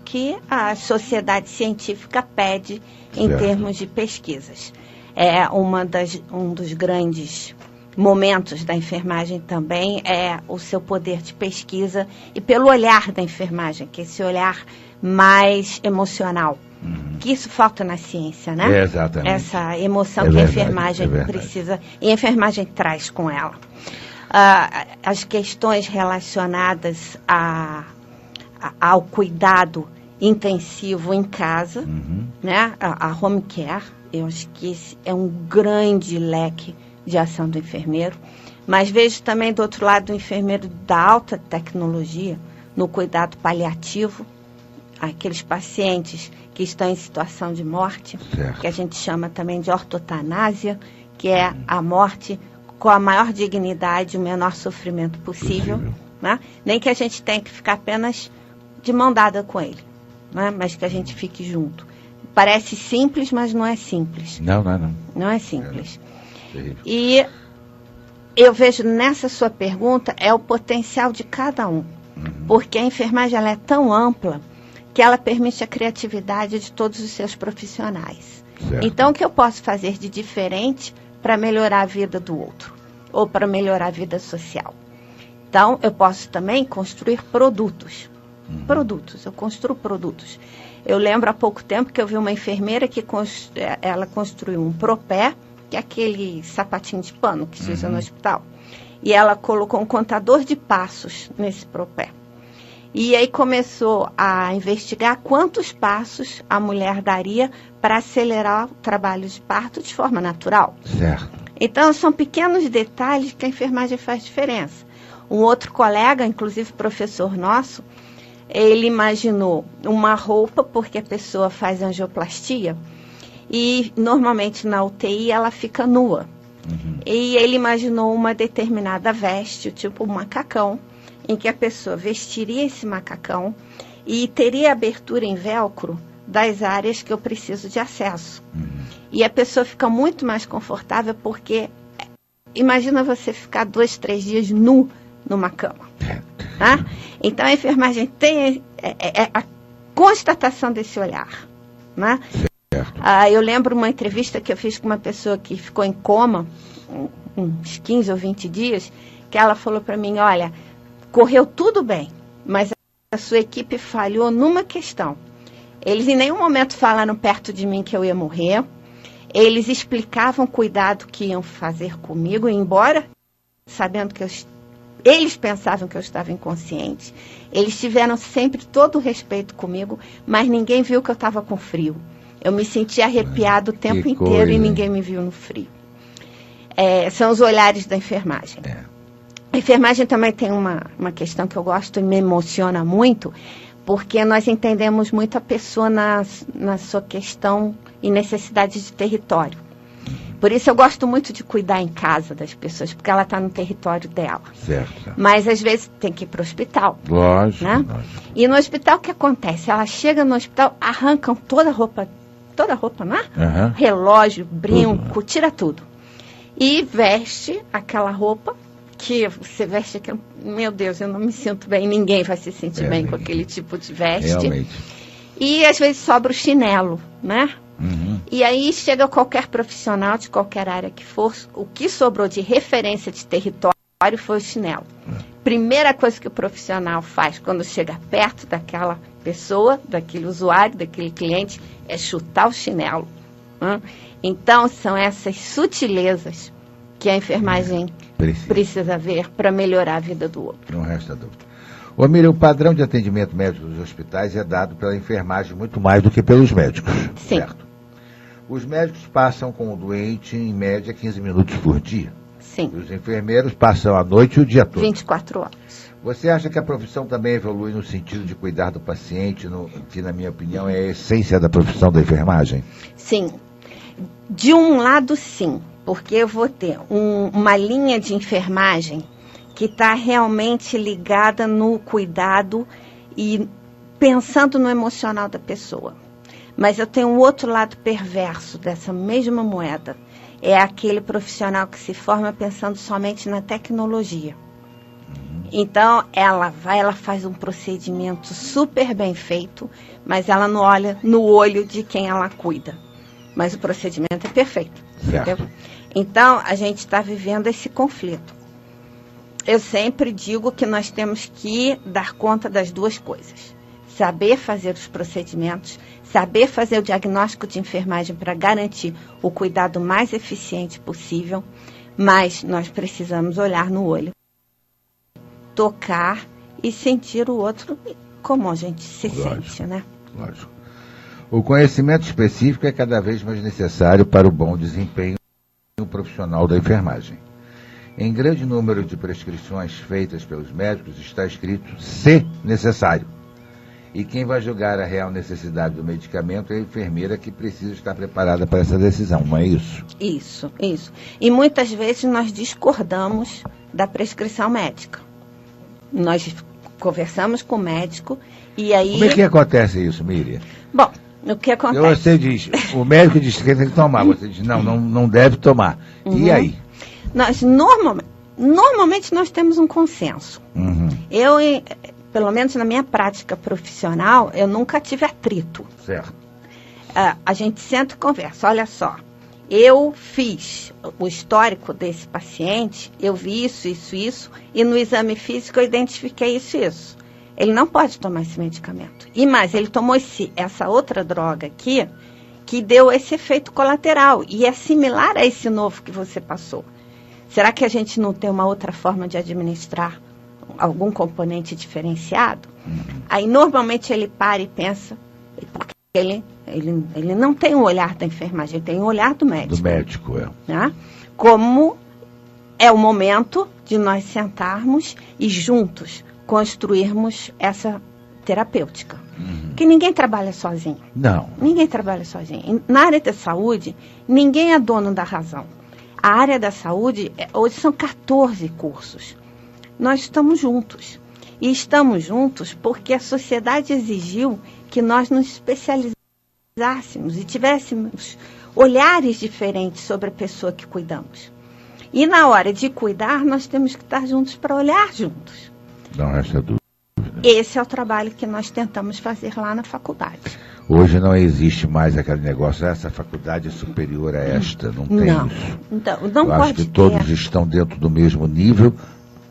que a sociedade científica pede em termos de pesquisas. É um dos grandes momentos da enfermagem também é o seu poder de pesquisa e pelo olhar da enfermagem, que é esse olhar mais emocional. Que isso falta na ciência, né? Exatamente. Essa emoção que a enfermagem precisa e a enfermagem traz com ela. As questões relacionadas ao cuidado intensivo em casa, né? A home care, eu acho que esse é um grande leque de ação do enfermeiro, mas vejo também do outro lado o enfermeiro da alta tecnologia no cuidado paliativo, aqueles pacientes que estão em situação de morte, que a gente chama também de ortotanásia, que é a morte com a maior dignidade, o menor sofrimento possível. Né? Nem que a gente tenha que ficar apenas de mão dada com ele, né? Mas que a gente fique junto. Parece simples, mas não é simples. Não. Não é simples. E eu vejo nessa sua pergunta é o potencial de cada um. Porque a enfermagem ela é tão ampla que ela permite a criatividade de todos os seus profissionais. Então, o que eu posso fazer de diferente para melhorar a vida do outro? Ou para melhorar a vida social? Então, eu posso também construir produtos. Eu construo produtos. Eu lembro há pouco tempo que eu vi uma enfermeira que ela construiu um propé, que é aquele sapatinho de pano que se usa no hospital. E ela colocou um contador de passos nesse propé. E aí começou a investigar quantos passos a mulher daria para acelerar o trabalho de parto de forma natural. Então, são pequenos detalhes que a enfermagem faz diferença. Um outro colega, inclusive professor nosso, ele imaginou uma roupa, porque a pessoa faz angioplastia, e normalmente na UTI ela fica nua. E ele imaginou uma determinada veste, tipo um macacão, em que a pessoa vestiria esse macacão e teria abertura em velcro das áreas que eu preciso de acesso. E a pessoa fica muito mais confortável porque imagina você ficar 2, 3 dias nu numa cama. Tá? Então a enfermagem tem a constatação desse olhar. Né? Eu lembro uma entrevista que eu fiz com uma pessoa que ficou em coma uns 15 ou 20 dias, que ela falou para mim, olha, correu tudo bem, mas a sua equipe falhou numa questão. Eles em nenhum momento falaram perto de mim que eu ia morrer, eles explicavam o cuidado que iam fazer comigo, embora sabendo que eles pensavam que eu estava inconsciente, eles tiveram sempre todo o respeito comigo, mas ninguém viu que eu estava com frio. Eu me senti arrepiado o tempo inteiro e ninguém me viu no frio. São os olhares da enfermagem. A enfermagem também tem uma questão que eu gosto e me emociona muito, porque nós entendemos muito a pessoa na sua questão e necessidade de território. Por isso eu gosto muito de cuidar em casa das pessoas, porque ela está no território dela. Mas às vezes tem que ir para o hospital. Lógico, né? E no hospital o que acontece? Ela chega no hospital, arrancam toda a roupa, né? Relógio, brinco, tira tudo. E veste aquela roupa que você veste aquilo, meu Deus, eu não me sinto bem, ninguém vai se sentir bem com aquele tipo de veste. E às vezes sobra o chinelo, né? E aí chega qualquer profissional de qualquer área que for, o que sobrou de referência de território foi o chinelo. Primeira coisa que o profissional faz quando chega perto daquela pessoa, daquele usuário, daquele cliente, é chutar o chinelo. Né? Então, são essas sutilezas que a enfermagem precisa ver para melhorar a vida do outro. Não resta dúvida. Ô, Miriam, o padrão de atendimento médico dos hospitais é dado pela enfermagem muito mais do que pelos médicos, Sim. certo? Os médicos passam com o doente, em média, 15 minutos por dia. Sim. E os enfermeiros passam a noite e o dia todo. 24 horas. Você acha que a profissão também evolui no sentido de cuidar do paciente, que, na minha opinião, é a essência da profissão da enfermagem? Sim. De um lado, sim. Porque eu vou ter uma linha de enfermagem que está realmente ligada no cuidado e pensando no emocional da pessoa. Mas eu tenho um outro lado perverso dessa mesma moeda. É aquele profissional que se forma pensando somente na tecnologia. Então, ela faz um procedimento super bem feito, mas ela não olha no olho de quem ela cuida. Mas o procedimento é perfeito. Entendeu? Então, a gente está vivendo esse conflito. Eu sempre digo que nós temos que dar conta das duas coisas. Saber fazer os procedimentos, saber fazer o diagnóstico de enfermagem para garantir o cuidado mais eficiente possível, mas nós precisamos olhar no olho, tocar e sentir o outro como a gente se sente, né? Lógico. O conhecimento específico é cada vez mais necessário para o bom desempenho profissional da enfermagem. Em grande número de prescrições feitas pelos médicos está escrito "se necessário". E quem vai julgar a real necessidade do medicamento é a enfermeira, que precisa estar preparada para essa decisão, não é isso? Isso. E muitas vezes nós discordamos da prescrição médica. Nós conversamos com o médico e aí... Como é que acontece isso, Miriam? Bom, o que acontece... Você diz, o médico diz que tem que tomar, você diz, não deve tomar. E aí? Nós, normalmente nós temos um consenso. Eu, pelo menos na minha prática profissional, eu nunca tive atrito. Certo. A gente senta e conversa. Olha só, eu fiz o histórico desse paciente, eu vi isso, e no exame físico eu identifiquei isso. Ele não pode tomar esse medicamento. E mais, ele tomou essa outra droga aqui, que deu esse efeito colateral, e é similar a esse novo que você passou. Será que a gente não tem uma outra forma de administrar algum componente diferenciado? Aí, normalmente, ele para e pensa, porque ele não tem o olhar da enfermagem, ele tem o olhar do médico. Do médico, né? Como é o momento de nós sentarmos e juntos construirmos essa terapêutica. Porque ninguém trabalha sozinho. Não. Ninguém trabalha sozinho. Na área da saúde, ninguém é dono da razão. A área da saúde, hoje são 14 cursos. Nós estamos juntos. E estamos juntos porque a sociedade exigiu que nós nos especializássemos e tivéssemos olhares diferentes sobre a pessoa que cuidamos. E na hora de cuidar, nós temos que estar juntos para olhar juntos. Não resta dúvida. Esse é o trabalho que nós tentamos fazer lá na faculdade. Hoje não existe mais aquele negócio, essa faculdade é superior a esta, não tem isso. Então, não Eu pode acho que todos estão dentro do mesmo nível,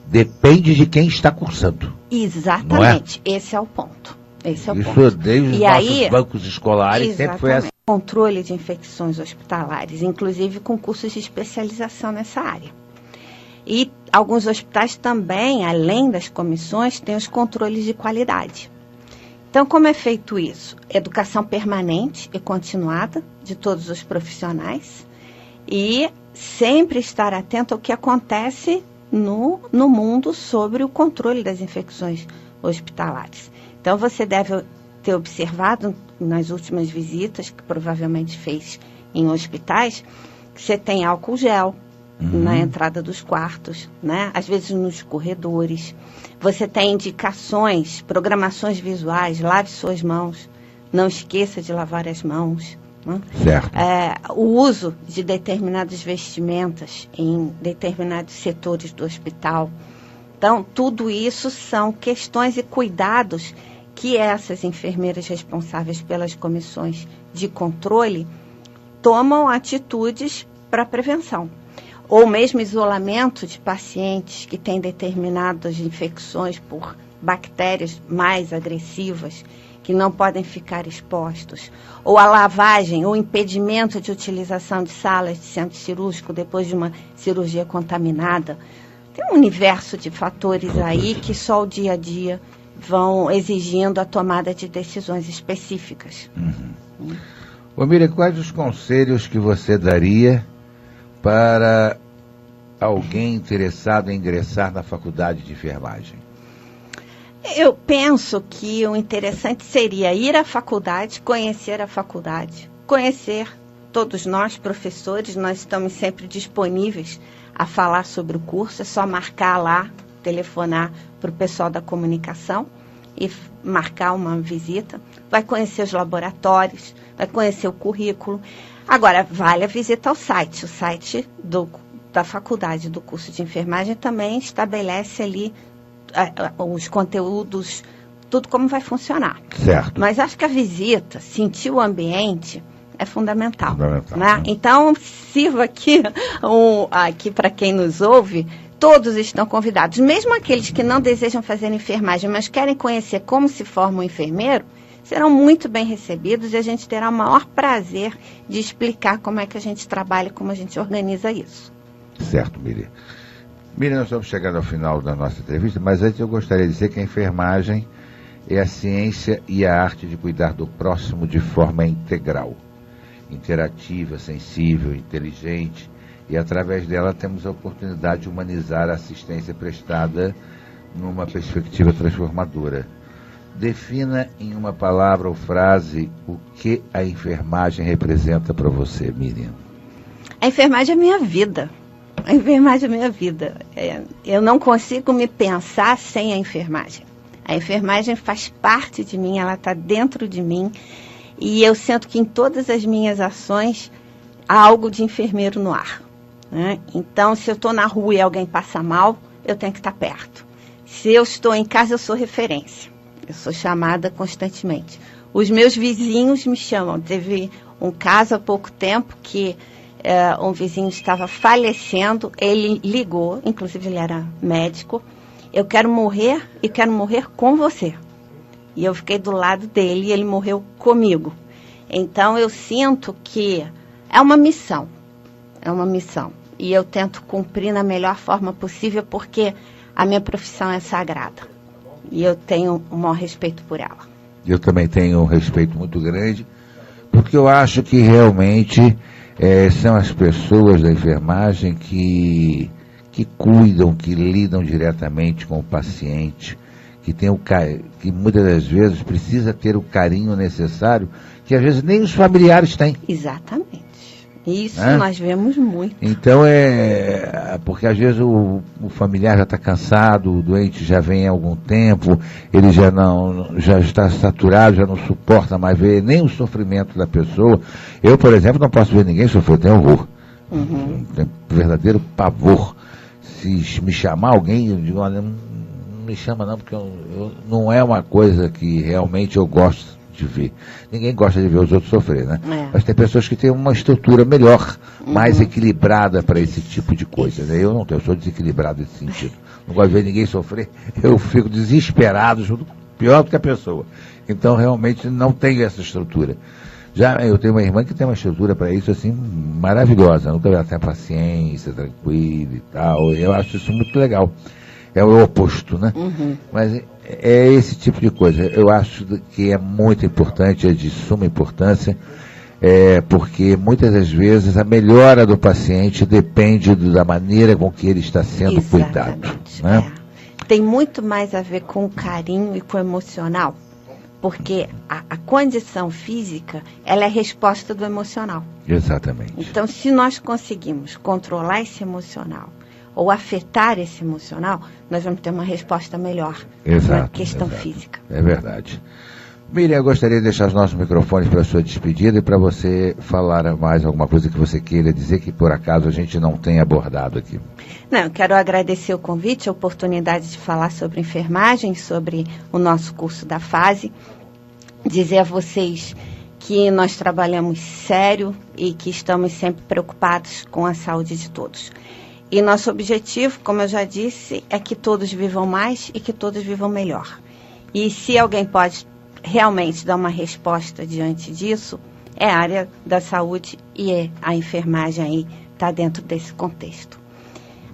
depende de quem está cursando. Exatamente, esse é o ponto. Esse é o Isso ponto. desde os nossos bancos escolares sempre foi assim. Controle de infecções hospitalares, inclusive com cursos de especialização nessa área. E alguns hospitais também, além das comissões, têm os controles de qualidade. Então, como é feito isso? Educação permanente e continuada de todos os profissionais e sempre estar atento ao que acontece no mundo sobre o controle das infecções hospitalares. Então, você deve ter observado nas últimas visitas, que provavelmente fez em hospitais, que você tem álcool gel na entrada dos quartos, né? Às vezes nos corredores. Você tem indicações, programações visuais, lave suas mãos, não esqueça de lavar as mãos. Né? Certo. O uso de determinadas vestimentas em determinados setores do hospital. Então, tudo isso são questões e cuidados que essas enfermeiras responsáveis pelas comissões de controle tomam atitudes para prevenção. Ou mesmo isolamento de pacientes que têm determinadas infecções por bactérias mais agressivas, que não podem ficar expostos. Ou a lavagem, ou impedimento de utilização de salas de centro cirúrgico depois de uma cirurgia contaminada. Tem um universo de fatores aí que só o dia a dia vão exigindo a tomada de decisões específicas. Ô Miriam, quais os conselhos que você daria para alguém interessado em ingressar na faculdade de enfermagem? Eu penso que o interessante seria ir à faculdade, conhecer todos nós, professores, nós estamos sempre disponíveis a falar sobre o curso, é só marcar lá, telefonar para o pessoal da comunicação e marcar uma visita, vai conhecer os laboratórios, vai conhecer o currículo. Agora, vale a visita ao site. O site da faculdade do curso de enfermagem também estabelece ali os conteúdos, tudo como vai funcionar. Certo. Mas acho que a visita, sentir o ambiente, é fundamental. Né? Então, sirva aqui para quem nos ouve, todos estão convidados, mesmo aqueles que não desejam fazer enfermagem, mas querem conhecer como se forma um enfermeiro, serão muito bem recebidos e a gente terá o maior prazer de explicar como é que a gente trabalha, como a gente organiza isso. Certo, Miriam. Miriam, nós estamos chegando ao final da nossa entrevista, mas antes eu gostaria de dizer que a enfermagem é a ciência e a arte de cuidar do próximo de forma integral, interativa, sensível, inteligente, e através dela temos a oportunidade de humanizar a assistência prestada numa perspectiva transformadora. Defina em uma palavra ou frase o que a enfermagem representa para você, Miriam. A enfermagem é minha vida. A enfermagem é minha vida. Eu não consigo me pensar sem a enfermagem. A enfermagem faz parte de mim, ela está dentro de mim. E eu sinto que em todas as minhas ações há algo de enfermeiro no ar. Né? Então, se eu estou na rua e alguém passa mal, eu tenho que estar perto. Se eu estou em casa, eu sou referência. Eu sou chamada constantemente. Os meus vizinhos me chamam. Teve um caso há pouco tempo que um vizinho estava falecendo, ele ligou, inclusive ele era médico, eu quero morrer e quero morrer com você. E eu fiquei do lado dele e ele morreu comigo. Então eu sinto que é uma missão. E eu tento cumprir na melhor forma possível porque a minha profissão é sagrada. E eu tenho o maior respeito por ela. Eu também tenho um respeito muito grande, porque eu acho que realmente são as pessoas da enfermagem que cuidam, que lidam diretamente com o paciente, que muitas das vezes precisa ter o carinho necessário, que às vezes nem os familiares têm. Exatamente. Isso nós vemos muito. Então porque às vezes o familiar já está cansado, o doente já vem há algum tempo, ele já está saturado, já não suporta mais ver nem o sofrimento da pessoa. Eu, por exemplo, não posso ver ninguém sofrer, tenho horror. Tenho verdadeiro pavor. Se me chamar alguém, eu digo, olha, não me chama não, porque não é uma coisa que realmente eu gosto de ver. Ninguém gosta de ver os outros sofrer, né? Mas tem pessoas que têm uma estrutura melhor, mais equilibrada para esse tipo de coisa, né? Eu não tenho, eu sou desequilibrado nesse sentido. Não gosto de ver ninguém sofrer, eu fico desesperado, pior do que a pessoa. Então, realmente, não tenho essa estrutura. Já eu tenho uma irmã que tem uma estrutura para isso, assim, maravilhosa. Nunca ela tem paciência, tranquila e tal. Eu acho isso muito legal. É o oposto, né? Mas é esse tipo de coisa. Eu acho que é muito importante, é de suma importância, porque muitas das vezes a melhora do paciente depende da maneira com que ele está sendo cuidado. Né? Tem muito mais a ver com o carinho e com o emocional, porque a condição física, ela é resposta do emocional. Exatamente. Então, se nós conseguimos controlar esse emocional, ou afetar esse emocional, nós vamos ter uma resposta melhor na questão física. É verdade. Miriam, eu gostaria de deixar os nossos microfones para a sua despedida e para você falar mais alguma coisa que você queira dizer que por acaso a gente não tenha abordado aqui. Não, eu quero agradecer o convite, a oportunidade de falar sobre enfermagem, sobre o nosso curso da fase, dizer a vocês que nós trabalhamos sério e que estamos sempre preocupados com a saúde de todos. E nosso objetivo, como eu já disse, é que todos vivam mais e que todos vivam melhor. E se alguém pode realmente dar uma resposta diante disso, é a área da saúde e a enfermagem aí está dentro desse contexto.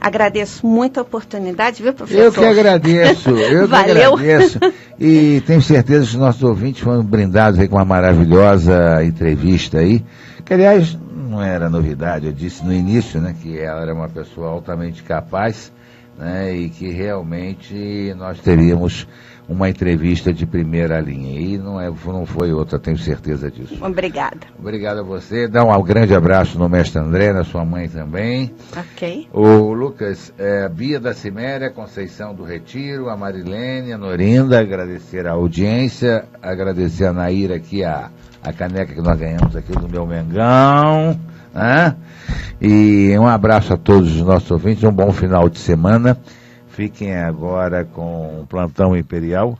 Agradeço muito a oportunidade, viu, professor? Eu que agradeço, Valeu. Que agradeço. E tenho certeza que os nossos ouvintes foram brindados aí com uma maravilhosa entrevista aí, que aliás não era novidade, eu disse no início, né, que ela era uma pessoa altamente capaz, né, e que realmente nós teríamos uma entrevista de primeira linha. E não foi outra, tenho certeza disso. Obrigada. Obrigado a você. Dá um grande abraço no mestre André, na sua mãe também. Ok. O Lucas, Bia da Ciméria, Conceição do Retiro, a Marilene, a Norinda, agradecer a audiência, agradecer a Naíra aqui, a caneca que nós ganhamos aqui do meu Mengão, né? E um abraço a todos os nossos ouvintes, um bom final de semana. Fiquem agora com o Plantão Imperial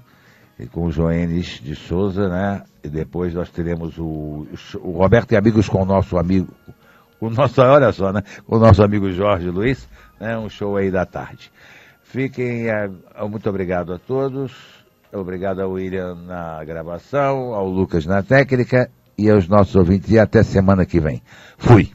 e com o Joenis de Souza, né? E depois nós teremos o Roberto e Amigos com o nosso amigo, olha só, né? Com o nosso amigo Jorge Luiz, né? Um show aí da tarde. Fiquem, muito obrigado a todos, obrigado ao William na gravação, ao Lucas na técnica e aos nossos ouvintes, e até semana que vem. Fui!